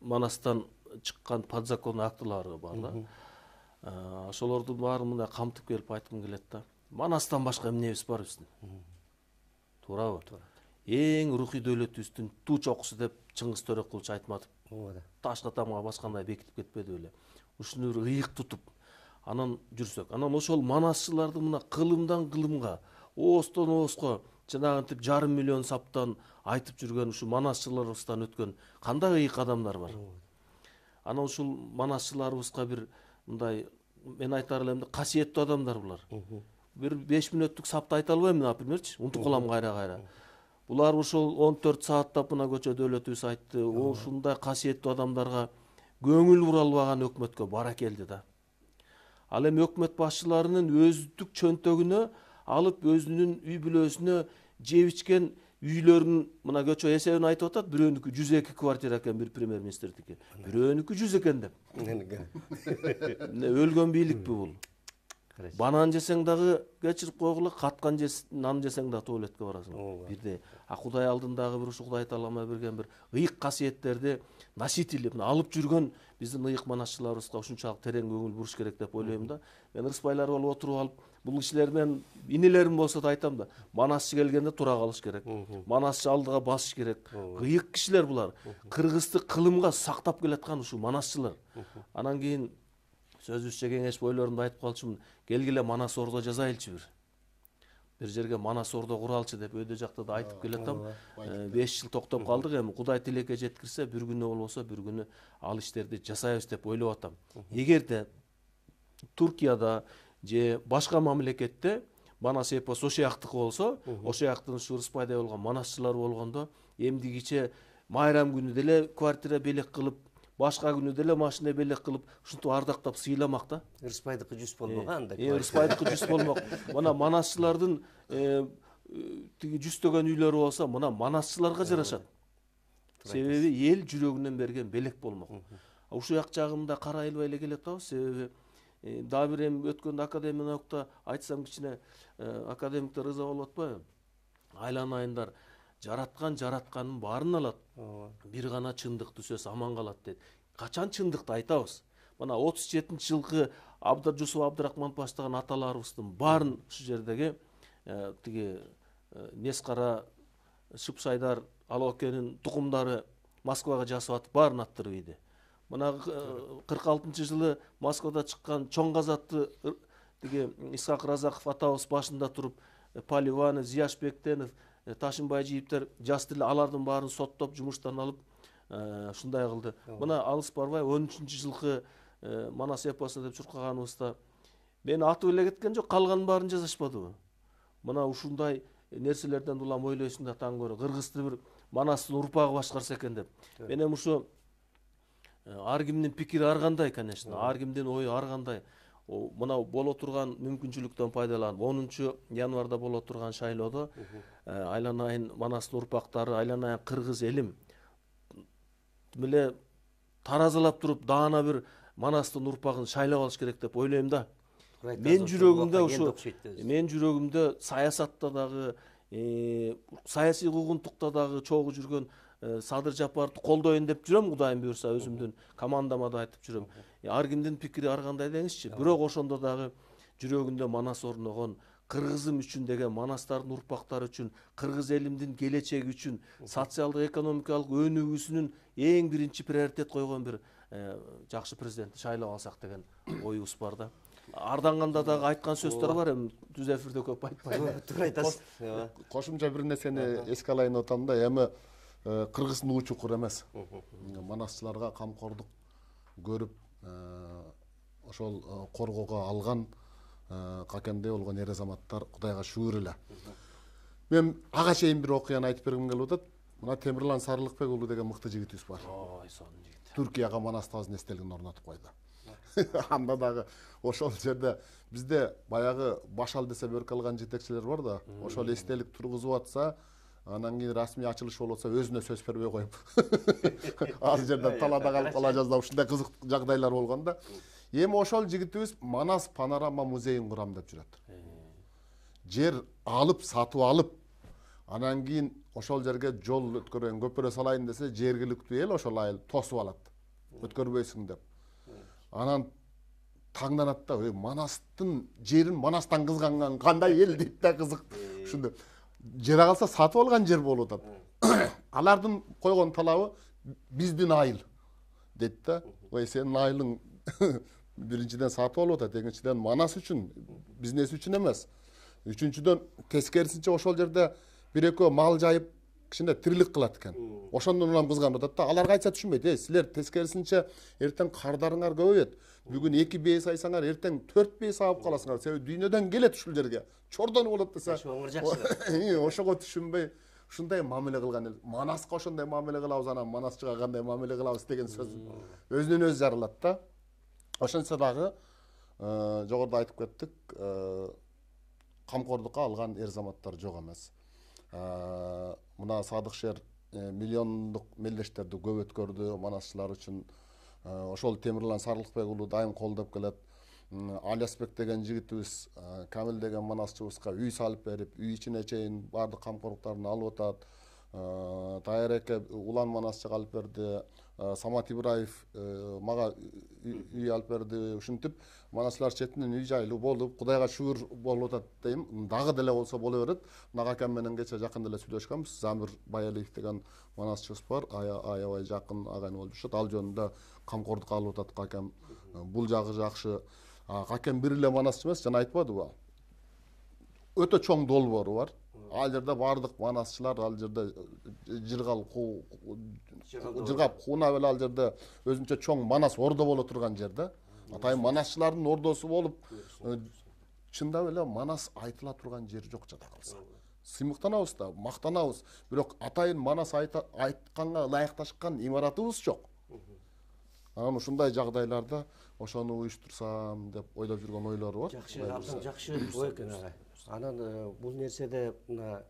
Манастан чыккан подзакон актылары бар да. Ошолордун баарын мындай камтып келип айткым келет да. Манастан башка эмнебиз бар биздин? Туурабы? Эң рухий дөөлөтүбүздүн туу чокусу деп Чыңгыз Төрөкулович айтматып. Ташка тамга баскандай бекитип кетпеди беле. Ушуну бир ыйык тутуп анан жүрсөк. Анан ошол манасчыларды мына кылымдан кылымга, оостон ооска жанагынтип 500 миллион саптан айтып жүргөн ушу манасчыларыбыздан өткөн кандай ыйык адамдар бар. Анан ушул манасчыларыбызга бир мындай мен айтар элем да касиеттүү адамдар булар. Бир 5 мүнөттүк сапты айта албайм, напримерчи, унутуп калам кайра-кайра. Булар ушул 14 сааттап мына көчө дөөлөтүбүз айтты. Ушундай касиеттүү адамдарга көңүл бура албаган өкмөткө баракелди да. Ал эми өкмөт башчыларынын өздүк чөнтөгүнө алып өзүнүн үй бүлөсүнө жеп ичкен үйлөрүнүн мына көчө эсебин айтып атат. Бирөөнүкү 102 квартира экен, бир премьер-министрдики. Бирөөнүкү 100 экен деп. Өлгөн бийликпи бул? Банан жесең дагы кечирип койгула, каткан нан жесең дагы туалетке барасың. Бирде Кудай алдындагы бир ушу Кудай Тааламга берген бир ыйык касиеттерди носитель алып жүргөн биздин ыйык манасчыларыбызга ушунчалык терең көңүл буруш керек деп ойлойм да. Мен ырысбайлар болуп отуруп алып, бул кишилер менен инелерим болсо да айтам да, манасчы келгенде тура калыш керек. Манасчы алдыга басыш керек. Ыйык кишилер булар. Кыргызды кылымга сактап келаткан ушул манасчылар. Анан кийин сөзүбүзчө кеңеш бойлорунда айтып калчумун. Келгиле Манас Ордо жазайлычы бир жерге Манас Ордо куралчы деп өйдө жакта да айтып келатам. 5 жыл токтоп калдык, эми Кудай тилекке жеткирсе бир күнү болбосо бир күнү ал иштерди жасайбыз деп ойлоп атам. Эгерде Туркияда же башка мамлекетте Манас эпос ошояктыкы болсо, ошояктын ушу Ырыспайдай болгон манасчылар болгондо эмдигиче майрам күнү деле квартира белек кылып, башка күнү деле машина белек кылып, ушинтип ардактап сыйламак да. Ырыспайдыкы 100 болмок анда. Ырыспайдыкы 100 болмок. Мына манасчылардын тиги 100төгөн үйлөрү болсо, мына манасчыларга жарашат. Себеби эл жүрөгүнөн берген белек болмок. Ушул як жагында карайлбай эле келе атабыз, себеби дагы бир эми өткөндө академиялыкта айтсам кичине академиктер ырза болуп атпайбы? Айланайындар, жаратканын баарын алат. Бир гана чындыкты сөз аман калат дейт. Качан чындыкты айтабыз? Мына 37-жылкы Жусуп Абдрахманов баштаган аталарыбыздын баарын ушу жердеги тиги Нескара, Шыпшайдар, Алокенин тукумдары Москвага жасап атып баарын аттырып ийди. Мына 46-жылы Москвада чыккан чоң казатты тиги Исхак Разаков атабыз башында туруп, Поливанов, Зияшбектенов, Ташынбай Жийиптер жас деле алардын баарын соттоп, жумуштан алып, ушундай кылды. Мына алыс барбай 13-жылкы Манас эпосу деп чуркаганыбызда Мени атып эле кеткен жок, калганын баарын жасашпадыбы? Мына ушундай нерселерден улам ойлойсуң да таң көрө. Кыргызды бир Манастын урпагы башкарса экен деп. Мен эми ушу ар кимдин пикири ар кандай, конечно, ар кимдин ою ар кандай. Мына боло турган мүмкүнчүлүктөн пайдаланып 10 январда боло турган шайлоодо айланайын Манастын урпактары, айланайын кыргыз элим меле таразалап туруп даана бир Манастын урпагын шайлап алыш керек деп ойлойм да. Мен жүрөгүмдө саясатта дагы, саясий куугунтукта дагы чогуу жүргөн Садыр Жапаровду колдойн деп жүрөм, Кудайым буйрса, өзүмдүн командама да айтып жүрөм. Ар кимдин пикири ар кандай деңизчи. Бирок ошондо дагы жүрөгүндө Манас орногон, кыргызым үчүн деген, манастардын урпактары үчүн, кыргыз элимдин келечеги үчүн, социалдык экономикалык өнүгүүсүнүн эң биринчи приоритет койгон бир жакшы президентти шайлап алсак деген оюбуз бар да. Арданганда дагы айткан сөздөр бар, эми түз эфирде көп айтпайм. Туура айтасыз. Кошумча бир нерсени эске алайын атам да, эми кыргыздын уу чукур эмес. Манасчыларга камкордук көрүп, ошол коргоого алган какендей болгон эр азаматтар Кудайга шүгүр эле. Мен ага чейин бир окуяны айтып бергим келип атат. Мына Темирлан Сарылыкбек уулу деген мыкты жигитибиз бар. Ой, сонун жигит. Түркияга Манас таасынын эстелигин орнотуп койду. Анда дагы ошол жерде бизде баягы Башал десе бөрк алган жетекчилер бар да, ошол эстелик тургузуп атса, анан кийин расмий ачылыш болуп атса өзүнө сөз бербей коюп ал жерден талаада калып кала жаздап ушундай кызык жагдайлар болгон да. Эми ошол жигитибиз Манас панорама музейин курам деп жүрөт. Жер алып, сатып алып, анан кийин ошол жерге жол өткөрөйүн, көпүрө салайын десе, жергиликтүү эл ошол айыл тосуп алат. Өткөрбөйсүң деп. Анан таңданат да, Манастын жерин Манастан кызганган кандай эл дейт да, кызык. Ушундай жер калса сатып алган жер болуп атат. Алардын койгон талабы биздин айыл дейт да. Ой, сенин айылың биринчиден сатып алып атат, экинчиден Манас үчүн, бизнес үчүн эмес. Үчүнчүдөн тескерисинче ошол жерде бир экөө мал жайып кичине тирилик кылат экен. Ошондон улам кызганып атат да. Аларга айтса түшүнбөйт. Силер тескерисинче эртең кардарыңар көбөйөт. Бүгүн 2 бей сайсаңар, эртең 4 бей саап каласыңар. Себеби дүйнөдөн келет ушул жерге. Чордон болот десе. Ошого түшүнбөй ушундай мамиле кылган эл. Манаска ошондой мамиле кылабыз, анан Манасчыга кандай мамиле кылабыз деген сөз өзүнөн өзү жарылат да. Ошончо дагы жогоруда айтып кеттик, камкордукка алган эр азаматтар жок эмес. Мына Садыкшер миллиондук мелдештерди көп өткөрдү Манасчылар үчүн. Ошол Темирлан Сарылыкбек уулу дайым колдоп келет. Алиасбек деген жигитибиз, Камил деген манасчыбызга үй салып берип, үй ичине чейин баардык камкорлуктарын алып атат. Тайреке улан манасчыга алып берди. Самат Ибраев мага үй алып берди. Ушинтип Манасчылар четинен үй жайлуу болуп, Кудайга шүгүр болуп атат дейм. Дагы деле болсо боло берет. Нагакем менен кече жакын деле сүйлөшкөнбүз. Замир Баялиев деген манасчыбыз бар. Аябай жакын агайын болуп жүрүшөт. Ал жөнүндө камкордукка алып атат какем. Бул жагы жакшы. Какем бир эле манасчы эмес, жана айтпадыбы? Өтө чоң долбоору бар. Ал жерде бардык манасчылар, ал жерде жыргап кууна беле ал жерде өзүнчө чоң Манас ордо боло турган жерде. Атайын манасчылардын ордосу болуп, чындап эле Манас айтыла турган жер жок жада калса. Сыймыктанабыз да, мактанабыз. Бирок атайын Манас айтканга ылайыкташкан имаратыбыз жок. Анан ушундай жагдайларда ошону уюштурсам деп ойлоп жүргөн ойлору бар. Жакшы ой экен агай. Анан бул нерседе мына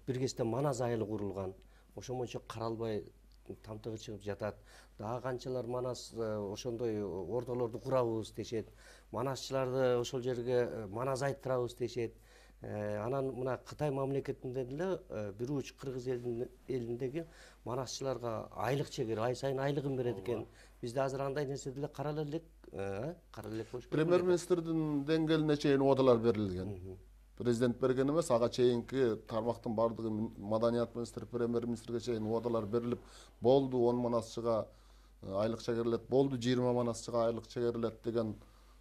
бир кезде Манас айылы курулган. Ошомончо каралбай тамтыгы чыгып жатат. Дагы канчалар Манас ошондой ордолорду курабыз дешет. Манасчыларды ошол жерге Манас айттырабыз дешет. Анан мына Кытай мамлекетинде деле бир уч кыргыз элиндеги манасчыларга айлык чегер, ай сайын айлыгын берет экен. Бизде азыр андай нерсе деле карала элек болуш керек. Премьер-министрдин деңгээлине чейин одалар берилген. Президент берген эмес, ага чейинки тармактын бардыгы маданият министри, премьер-министрге чейин одалар берилип, болду 10 манасчыга айлык чегерилет, болду 20 манасчыга айлык чегерилет деген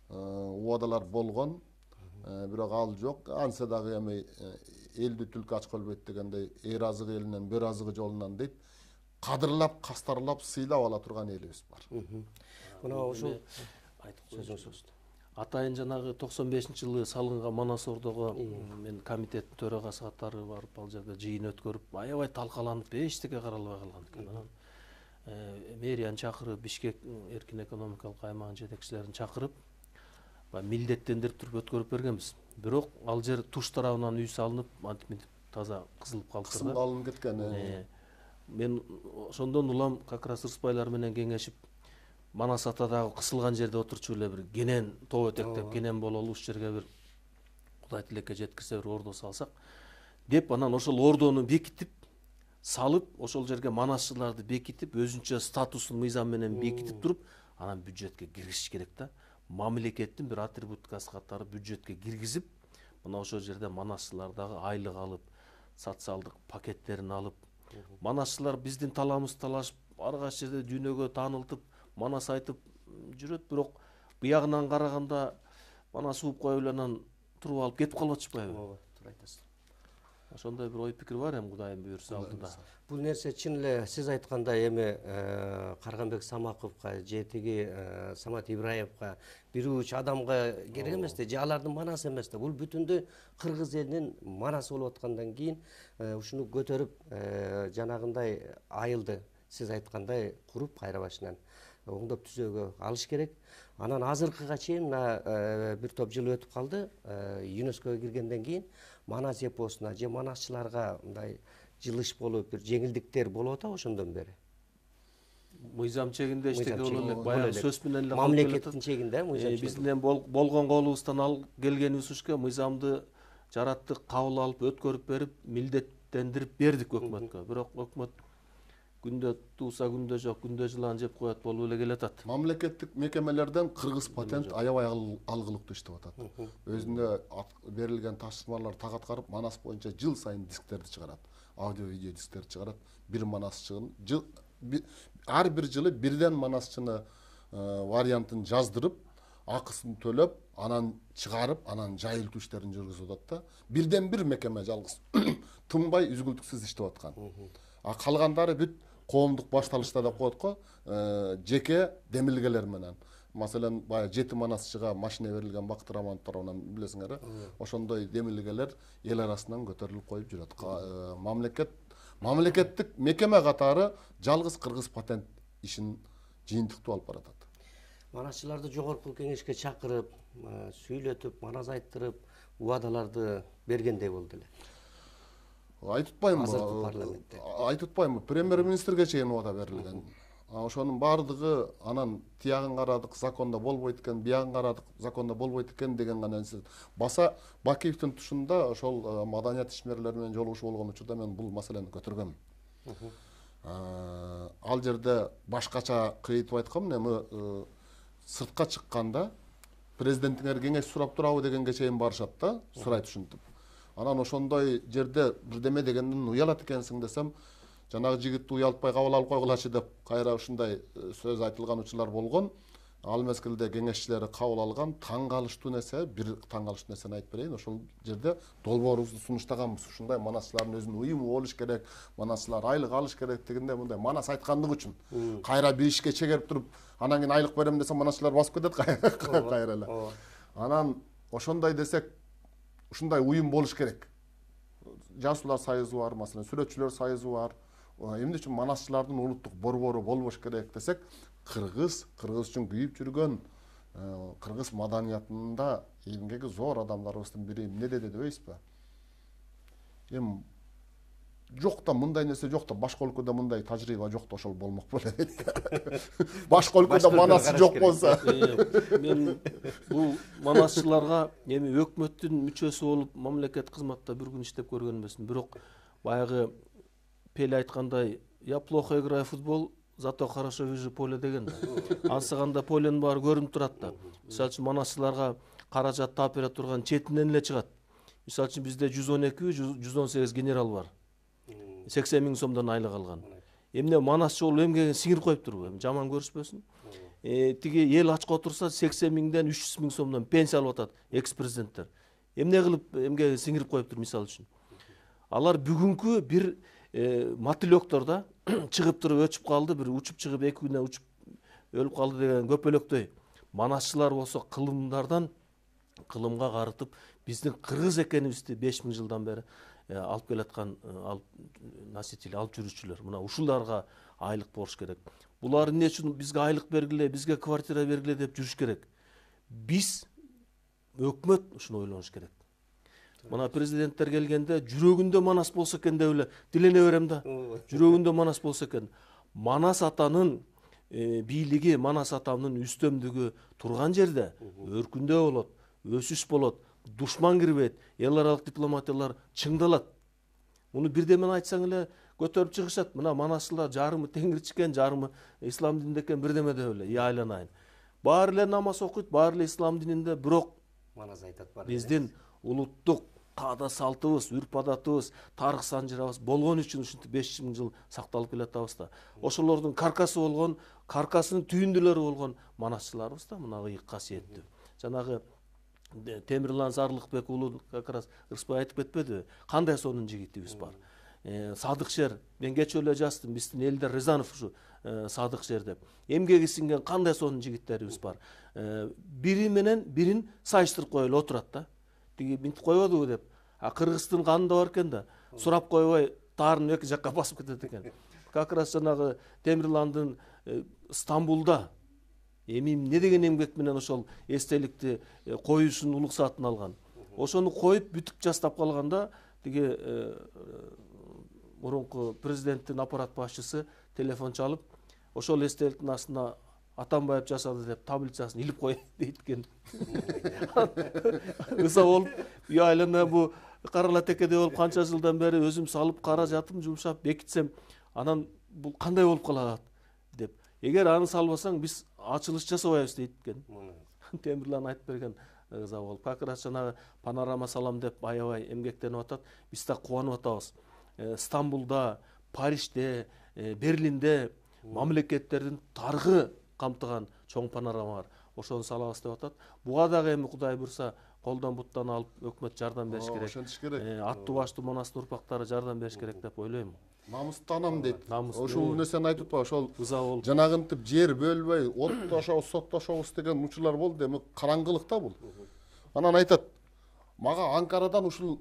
одалар болгон. Бирок ал жок. Анса дагы эми элди түлкү ач көлбөйт дегендей, эр азыгы элинен бөр азыгы жолунан дейт. Кадырлап, кастарлап, сыйлап ала турган элибиз бар. Мына ошол айтып сөзүңүз. Атайын жанагы 95-жылы салынган Манас ордого мен комитеттин төрагасы катары барып ал жерде жыйын өткөрүп, аябай талкаланып, эчтеке каралбай калган экен. Анан мэрияны чакырып, Бишкек эркин экономикалык аймагынын жетекчилерин чакырып, милдеттендирип туруп өткөрүп бергенбиз. Бирок ал жер туш тарабынан үй салынып, антип таза кызылып калыптыр да. Кысымга алынып кеткен. Мен ошондон улам как раз ырысбайлар менен кеңешип, Манас атадагы кысылган жерде отурчу эле бир кенен тоо этектеп кенен бололу, ушул жерге бир Кудай тилекке жеткирсе бир ордо салсак деп, анан ошол ордону бекитип салып, ошол жерге манасчыларды бекитип, өзүнчө статусун мыйзам менен бекитип туруп, анан бюджетке киргизиш керек да. Мамлекеттин бир атрибуткасы катары бюджетке киргизип, мына ошол жерде манасчылар дагы айлык алып, социалдык пакеттерин алып, манасчылар биздин талабыбызды талашып, ар кайсы жерде дүйнөгө таанылтып, Манас айтып жүрөт, бирок буягынан караганда Манас ууп коюп эле анан туруп алып кетип калып атышпайбы? Ооба, туура айтасыз. Ошондой бир ой пикир бар Кудайым буйрса алдыда. Бул нерсе чын эле сиз айткандай эми Карганбек Самаковго же тиги Самат Ибраевго бир уч адамга керек эмес да, же алардын манасы эмес да. Бул бүтүндөй кыргыз элинин манасы болуп аткандан кийин ушуну көтөрүп жанагындай айылды сиз айткандай куруп кайра башынан оңдоп түзөөгө алыш керек. Анан азыркыга чейин бир топ жыл өтүп калды. ЮНЕСКОго киргенден кийин Манас эпосуна же манасчыларга мындай жылыш болуп, бир жеңилдиктер болуп атабы ошондон бери? Мыйзам чегинде эчтеке боло элек, баягы сөз менен эле мамлекеттин чегинде мыйзам. Биздин болгон колубуздан ал келгенибиз ушке мыйзамды жараттык, кабыл алып, өткөрүп берип, милдеттендирип бердик өкмөткө. Бирок өкмөт күндө туса күндө жок, күндө жылан жеп коет болуп эле келатат. Мамлекеттик мекемелерден кыргыз патент аябай алгылыктуу иштеп атат. Өзүнө берилген тапшырмаларды так аткарып, Манас боюнча жыл сайын дисктерди чыгарат. Аудио видео дисктерди чыгарат. Бир манасчынын ар бир жылы бирден манасчыны вариантын жаздырып, акысын төлөп, анан чыгарып, анан жайылтуу иштерин жүргүзүп атат да. Бирден бир мекеме жалгыз тынбай үзгүлтүксүз иштеп аткан. А калгандары бүт коомдук башталышта деп коет го, жеке демилгелер менен. Маселен, баягы 7 манасчыга машина берилген Бакыт Раманов тарабынан билесиңер, ошондой демилгелер эл арасынан көтөрүлүп коюп жүрөт. Мамлекеттик мекеме катары жалгыз кыргыз патент ишин жыйынтыктуу алып баратат. Манасчыларды жогорку кеңешке чакырып, сүйлөтүп, манас айттырып, убадаларды бергендей болду эле. Айтытпайм, премьер-министрге чейин убада берилген. Ошонун баардыгы анан тиягын карадык, закондо болбойт экен, биягын карадык, закондо болбойт экен деген гана нерсе. Баса Бакиевдин тушунда ошол маданият ишмерлери менен жолугушуу болгон учурда мен бул маселени көтөргөм. Ал жерде башкача кыйтып айткам, эми сыртка чыкканда президентиңер кеңеш сурап турабы дегенге чейин барышат да, сурайт ушинтип. Анан ошондой жерде бирдеме дегенден уялат экенсиң десем, жанагы жигитти уялтпай кабыл алып койгулачы деп кайра ушундай сөз айтылган учурлар болгон. Ал мезгилде кеңешчилери кабыл алган таң калыштуу нерсе, бир таң калыштуу нерсени айтып берейин. Ошол жерде долбоорубузду сунуштаганбыз. Ушундай манасчылардын өзүнүн уюму болуш керек, манасчылар айлык алыш керек дегенде мындай манас айткандык үчүн. Кайра бир ишке чегерип туруп, анан кийин айлык берем десе манасчылар басып кетет кайра эле. Анан ошондой десек, ушундай уюм болуш керек. Жазуучулар союзу бар, маселен, сүрөтчүлөр союзу бар. Эмне үчүн манасчылардын улуттук борбору болбош керек десек, кыргыз үчүн күйүп жүргөн кыргыз маданиятында эмгеги зор адамдарыбыздын бири эмне деди дебейсизби? Эми жок да мындай нерсе жок да, башка өлкөдө мындай тажрыйба жок да, ошол болмок белет. Башка өлкөдө манасы жок болсо. Мен бул манасчыларга эми өкмөттүн мүчөсү болуп мамлекет кызматта бир күн иштеп көргөн эмесмин. Бирок баягы Пеле айткандай, я плохо играю в футбол, зато хорошо вижу поле деген да. Ансыганда поленин баары көрүнүп турат да. Мисалы үчүн манасчыларга каражат таап бере турган четинен эле чыгат. Мисалы үчүн бизде 112-118 генерал бар. 80 000 сомдон айлык алган. Эмне манасчы болуп эмгегин сиңирип коюптурбу? Жаман көрүшпөсүн. Тиги эл ачка отурса 80 000ден 300 000 сомдон пенсия алып атат экс-президенттер. Эмне кылып эмгегин сиңирип коюптур мисалы үчүн? Алар бүгүнкү бир мотылёктор да чыгып туруп өчүп калды, бир учуп чыгып 2 күнүнө учуп өлүп калды деген көпөлөктөй. Манасчылар болсо кылымга карытып биздин кыргыз экенибизди 5000 жылдан бери алып келаткан носитель, алып жүрүүчүлөр. Мына ушуларга айлык болуш керек. Булар эмне үчүн бизге айлык бергиле, бизге квартира бергиле деп жүрүш керек? Биз өкмөт ушуну ойлонуш керек. Мына президенттер келгенде жүрөгүндө Манас болсо экен деп эле дилене берем да. Жүрөгүндө Манас болсо экен. Манас атанын бийлиги, Манас атанын үстөмдүгү турган жерде өркүндөө болот, өсүш болот, душман кирбейт, эл аралык дипломатиялар чыңдалат. Муну бирдемен айтсаң эле көтөрүп чыгышат. Мына манасчылар жарымы теңирчикен, жарымы ислам дининде экен бирдеме деп эле айланайын. Баары эле намаз окуйт, баары эле ислам дининде, бирок Манас айтат бар. Биздин улуттук каада салтыбыз, үрп адатыбыз, тарых санжырабыз болгон үчүн ушинтип 5000 жыл сакталып келатабыз да. Ошолордун каркасы болгон, каркасынын түйүндүлөрү болгон манасчыларыбыз да мына ыйык касиеттүү. Жанагы Темирлан Зарлыкбек уулу как раз Ырысбай айтып кетпедиби? Кандай сонун жигитибиз бар. Садыкшер, мен кечээ эле жаздым, биздин Элдар Рязанов ушу Садыкшер деп. Эмгеги сиңген кандай сонун жигиттерибиз бар. Бири менен бирин сайыштырып коелу отурат да. Тиги минтип койбодубу деп. Кыргыздын канында бар экен да. Сурап койбой таарын эки жакка басып кетет экен. Как раз жанагы Темирландын Стамбулда эми эмне деген эмгек менен ошол эстеликти коюшун улуксаатын алган. Ошону коюп бүтүп жастап калганда тиги мурунку президенттин аппарат башчысы телефон чалып, ошол эстеликтин астына Атамбаев жасады деп таблицасын илип кой дейт экен. Ыза болуп, айлана бу карала текеде болуп канча жылдан бери өзүм салып каражатым жумшап бекитсем, анан бул кандай болуп калат деп. Эгер аны салбасаң биз ачылыш жасабайбыз дейт экен. Темирлан айтып берген ыза болуп. Как раз жанагы панорама салам деп аябай эмгектенип атат. Биз да кубанып атабыз. Стамбулда, Парижде, Берлинде мамлекеттердин тарыхы камтыган чоң панорама бар. Ошону салабыз деп атат. Буга дагы эми Кудай буйрса колдон буттан алып өкмөт жардам бериш керек. Ошентиш керек. Аттуу баштуу Манастын урпактары жардам бериш керек деп ойлойм. Намыстанам дейт. Ошол нерсени айтып па, ошол жанагынтип жер бөлбөй, оттошобуз, соттошобуз деген учурлар болду. Эми караңгылыкта бул. Анан айтат, мага Анкарадан ушул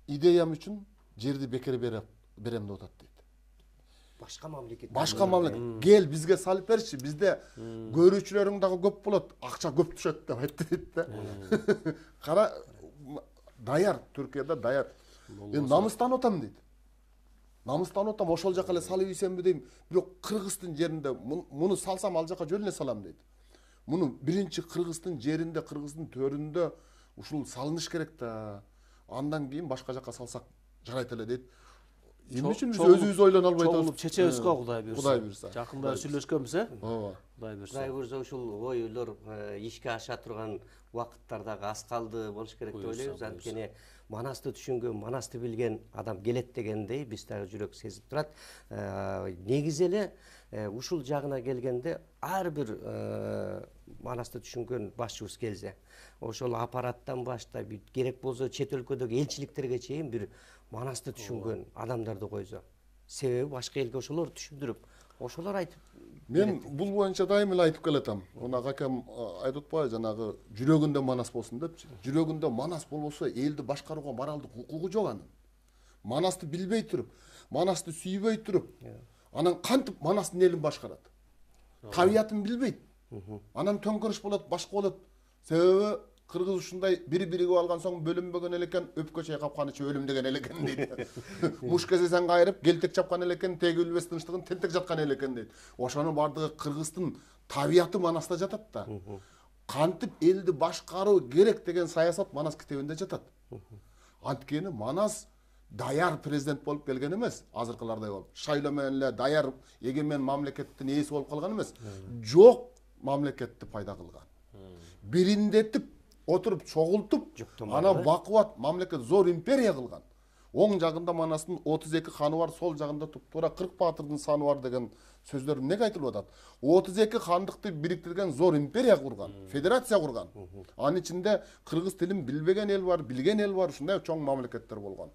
идеям үчүн жерди бекер берем деп атат дейт. Башка мамлекет. Башка мамлекет. Кел бизге салып берчи, бизде көрүүчүлөрүң дагы көп болот, акча көп түшөт деп айтты дейт да. Кара даяр, Түркияда даяр. Мен намыстанып атам дейт. Намыстанып атам, ошол жака эле салып ийсемби дейм, бирок Кыргыздын жеринде муну салсам ал жака жөн эле салам дейт. Муну биринчи Кыргыздын жеринде, Кыргыздын төрүндө ушул салыныш керек да. Андан кийин башка жака салсак жарайт эле дейт. Эмне үчүн биз өзүбүз ойлоно албай атабыз? Чогулуп чечебиз го Кудай буйрса. Кудай буйрса. Жакында сүйлөшкөнбүз, Ооба. Кудай буйрса. Кудай буйрса ушул оюлор ишке аша турган убакыттардагы аз калды болуш керек деп ойлойбуз. Анткени Манасты түшүнгөн, Манасты билген адам келет дегендей биз дагы жүрөк сезип турат. Негизи эле ушул жагына келгенде ар бир Манасты түшүнгөн башчыбыз келсе, ошол аппараттан баштап керек болсо чет өлкөдөгү элчиликтерге чейин бир Манасты түшүнгөн адамдарды койсо, себеби башка элге ошолор түшүндүрүп, ошолор айтып. Мен бул боюнча дайым эле айтып келатам. Мына акам айтып атпайбы, жанагы жүрөгүндө Манас болсун депчи. Жүрөгүндө Манас болбосо элди башкарууга моралдык укугу жок анын. Манасты билбей туруп, Манасты сүйбөй туруп, анан кантип Манастын элин башкарат? Табиятын билбейт. Анан төңкөрүш болот, башка болот. Себеби Кыргыз ушундай бири-бириге алган соң бөлүнбөгөн элекен, өпкө чайкап канычы өлүм деген элекен дейт. Муш кезесен кайрып, келтек чапкан элекен, теги билбес тынчтыгын тентек жаткан элекен дейт. Ошонун бардыгы Кыргыздын табияты Манаста жатат да. Кантип элди башкаруу керек деген саясат Манас китебинде жатат. Анткени Манас даяр президент болуп келген эмес, азыркылардай болуп. Шайлоо менен эле даяр эгемен мамлекеттин ээси болуп калган эмес. Жок мамлекетти пайда кылган. Бириндетип отуруп чогултуп, ана бакубат мамлекет зор империя кылган. Оң жагында Манастын 32 ханы бар, сол жагында туптура 40 батырдын саны бар деген сөздөр эмнеге айтылып атат? 32 хандыкты бириктирген зор империя курган, федерация курган. Анын ичинде кыргыз тилин билбеген эл бар, билген эл бар, ушундай чоң мамлекеттер болгон.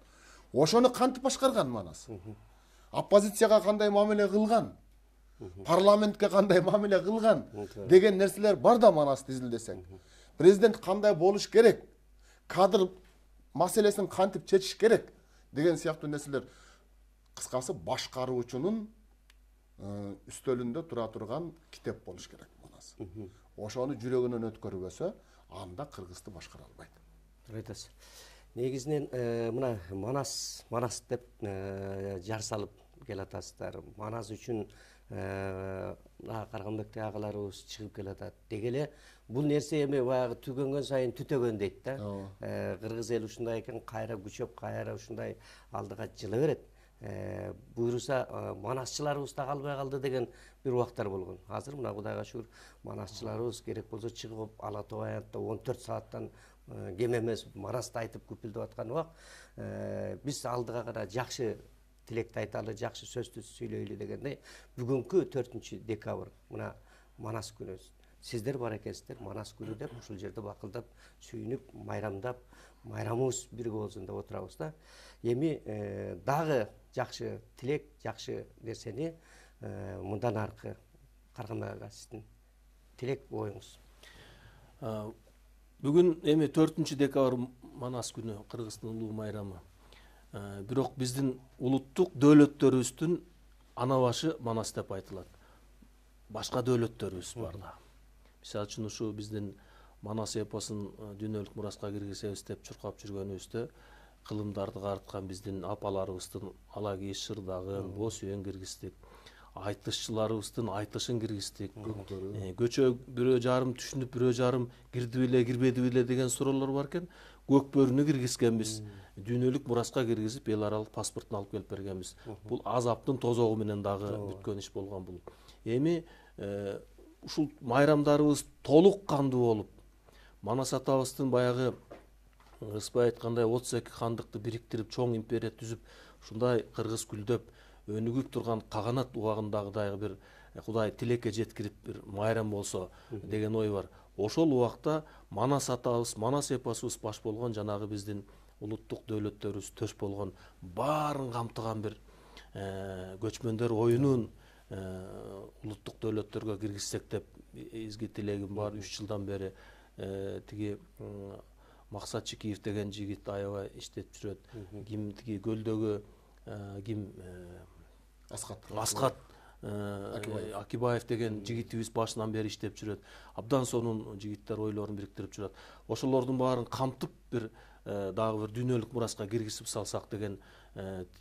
Ошону кантип башкарган Манас? Оппозицияга кандай мамиле кылган? парламентке кандай мамиле кылган деген нерселер бар да Манасты изилдесең. Президент кандай болуш керек, кадр маселесин кантип чечиш керек деген сыяктуу нерселер, кыскасы башкаруучунун үстөлүндө тура турган китеп болуш керек Манас. Ошону жүрөгүнөн өткөрбөсө, анда Кыргызды башкара албайт. Айтасыз. Негизинен мына Манас деп жар салып келатасыздар. Манас үчүн Карганбек агаларыбыз чыгып келатат. Дегеле бул нерсе эми баягы түгөнгөн сайын түтөгөн дейт да. Кыргыз эл ушундай экен, кайра күчөп, кайра ушундай алдыга жыла берет. Буйруса манасчыларыбыз да калбай калды деген бир убактар болгон. Азыр мына Кудайга шүгүр манасчыларыбыз керек болсо чыгып Ала Тоо аянтта 14 сааттан кем эмес Манасты айтып күпүлдөп аткан убак. Биз алдыга гана жакшы тилекти айталы, жакшы сөздү сүйлөйлү дегендей, бүгүнкү 4 декабрь мына Манас күнү. Сиздер бар экенсиздер, Манас күнү деп ушул жерде бакылдап, сүйүнүп, майрамдап, майрамыбыз бирге болсун деп отурабыз да. Эми дагы жакшы тилек, жакшы нерсени мындан аркы Карганбек ага сиздин тилек оюңуз. Бүгүн эми 4 декабрь Манас күнү, Кыргыздын улуу майрамы. Бирок биздин улуттук дөөлөттөрүбүздүн ана башы Манас деп айтылат. Башка дөөлөттөрүбүз бар да. Мисалы үчүн ушу биздин Манас эпосун дүйнөлүк мураска киргизебиз деп чуркап жүргөнүбүздө кылымдарды карыткан биздин апаларыбыздын Алагиз Шырдагын, Боз Үйөн киргиздик. Айтышчыларыбыздын айтышын киргиздик. Көчө бирөө жарым түшүнүп, бирөө жарым кирди беле, кирбеди беле деген суроолор бар экен. Көкбөрүнү киргизгенбиз. Дүйнөлүк мураска киргизип, эл аралык паспортун алып келип бергенбиз. Бул азаптын тозогу менен дагы бүткөн иш болгон бул. Эми ушул майрамдарыбыз толук кандуу болуп, Манас атабыздын баягы Ырысбай айткандай 32 хандыкты бириктирип, чоң империя түзүп, ушундай кыргыз гүлдөп, өнүгүп турган каганат убагындагыдай бир Кудай тилекке жеткирип бир майрам болсо деген ой бар. Ошол убакта Манас атабыз, Манас эпосубуз баш болгон, жанагы биздин улуттук дөөлөттөрүбүз төш болгон баарын камтыган бир көчмөндөр оюнун улуттук дөөлөттөргө киргизсек деп изги тилегим бар. 3 жылдан бери тиги Максат Чикиев деген жигит аябай иштеп жүрөт. Ким тиги көлдөгү ким Аскат Акибаев деген жигитибиз башынан бери иштеп жүрөт. Абдан сонун жигиттер ойлорун бириктирип жүрөт. Ошолордун баарын камтып бир дагы бир дүйнөлүк мураска киргизип салсак деген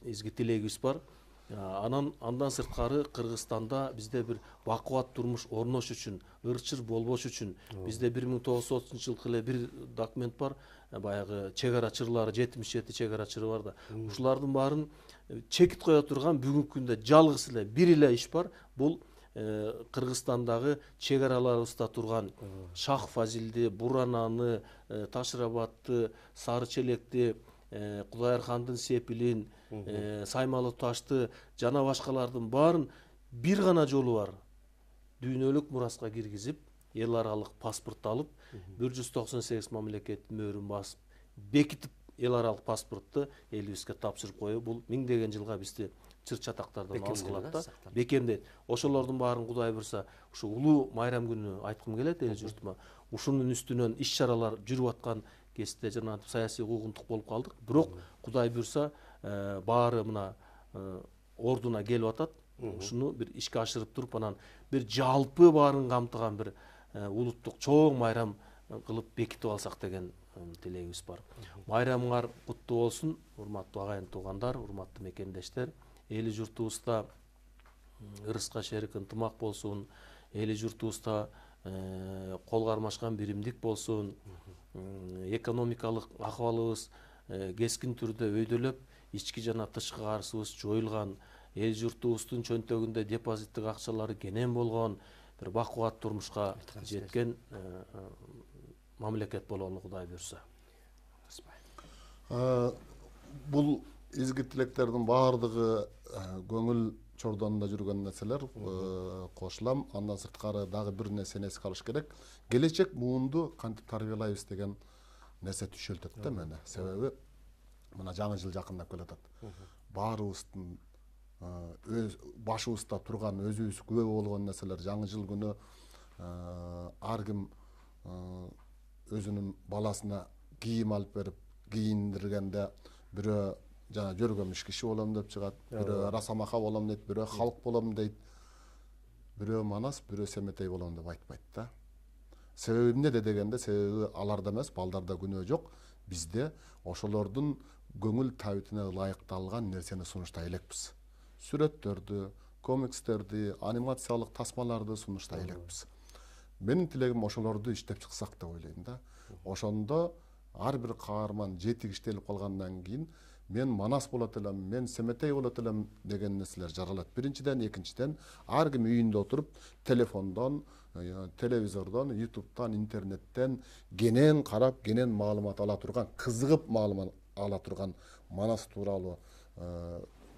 изги тилегибиз бар. Андан сырткары Кыргызстанда бизде бир бакубат турмуш орнош үчүн, ырчыр болбош үчүн бизде 1930 жылкы эле бир документ бар. Баягы чек ара чырлары 77 чек ара чыры бар да. Ушулардын баарын чекит кое турган бүгүнкү күндө жалгыз эле бир эле иш бар. Бул Кыргызстандагы чек араларыбызда турган Шах Фазилди, Бурананы, Ташрабатты, Сары Челекти, Кудайырхандын Сепилин, Саймалы Ташты жана башкалардын баарын бир гана жолу бар. Дүйнөлүк мураска киргизип, эл аралык паспорт алып, 198 мамлекеттин мөөрүн басып, бекитип эл аралык паспортты элибизге тапшырып коюу. Бул миңдеген жылга бизди чыр чатактардан алыс кылат да, бекемдейт. Ошолордун баарын Кудай буйрса, ушу улуу майрам күнү айткым келет эл журтума. Ушунун үстүнөн иш чаралар жүрүп аткан кезде жанагы саясий куугунтук болуп калдык. Бирок Кудай буйрса, баары мына ордуна келип атат. Ушуну бир ишке ашырып туруп, анан бир жалпы баарын камтыган бир улуттук чоң майрам кылып бекитип алсак деген тилегибиз бар. Майрамыңар куттуу болсун, урматтуу агайын туугандар, урматтуу мекендештер. Эли журтубузда ырыска шерик ынтымак болсун, эли журтубузда кол кармашкан биримдик болсун, экономикалык акыбалыбыз кескин түрдө өйдөлөп, ички жана тышкы карсыбыз жоюлган, эл журтубуздун чөнтөгүндө депозиттик акчалары кенен болгон, бир бакубат турмушка жеткен мамлекет бололу Кудай буйрса. Бул изги тилектердин баардыгы көңүл чордонунда жүргөн нерселер, кошулам. Андан сырткары дагы бир нерсени эске алыш керек. Келечек буунду кантип тарбиялайбыз деген нерсе түшөлтөт да мени. Себеби мына жаңы жыл жакындап келатат. Баарыбыздын өз башыбызда турган, өзүбүз күбө болгон нерселер. Жаңы жыл күнү ар ким өзүнүн баласына кийим алып берип, кийиндиргенде бирөө жана жөргөмүш киши болом деп чыгат, бирөө расамаха болом дейт, бирөө халык болом дейт, бирөө манас, бирөө семетей болом деп айтпайт да. Себеби эмнеде дегенде, себеби аларда эмес, балдарда күнөө жок. Бизде ошолордун көңүл табитине ылайыкталган нерсени сунуштай элекпиз. Сүрөттөрдү, комикстерди, анимациялык тасмаларды сунуштай элекпиз. Менин тилегим ошолорду иштеп чыксак деп ойлойм да. Ошондо ар бир каарман жетик иштелип калгандан кийин мен манас болот элем, мен семетей болот элем деген нерселер жаралат. Биринчиден, экинчиден ар ким үйүндө отуруп телефондон, телевизордон, ютубтан, интернеттен кенен карап, кенен маалымат ала турган, кызыгып маалымат ала турган манас тууралуу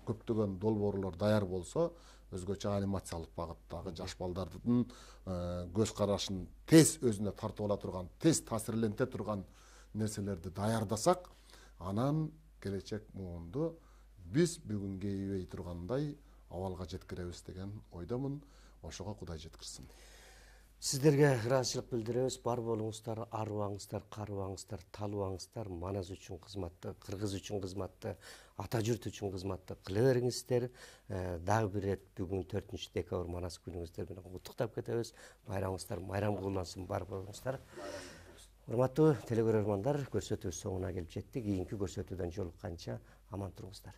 көптөгөн долбоорлор даяр болсо, өзгөчө анимациялык багыттагы жаш балдардын көз карашын тез өзүнө тартып ала турган, тез таасирленте турган нерселерди даярдасак, анан келечек муунду биз бүгүн кейбей тургандай абалга жеткиребиз деген ойдомун. Ошого Кудай жеткирсин. Сиздерге ыраазычылык билдиребиз. Бар болуңуздар, арыбаңыздар, карыбаңыздар, талыбаңыздар, манас үчүн кызматты, кыргыз үчүн кызматты, ата журт үчүн кызматты кыла бериңиздер. Дагы бир ирет бүгүн 4-декабрь манас күнүңүздөр менен куттуктап кетебиз. Байрамыңыздар майрам кылгансын, бар болуңуздар. Урматтуу телекөрөрмандар, көрсөтүү соңуна келип жеттик. Кийинки көрсөтүүдөн жолукканча аман туруңуздар.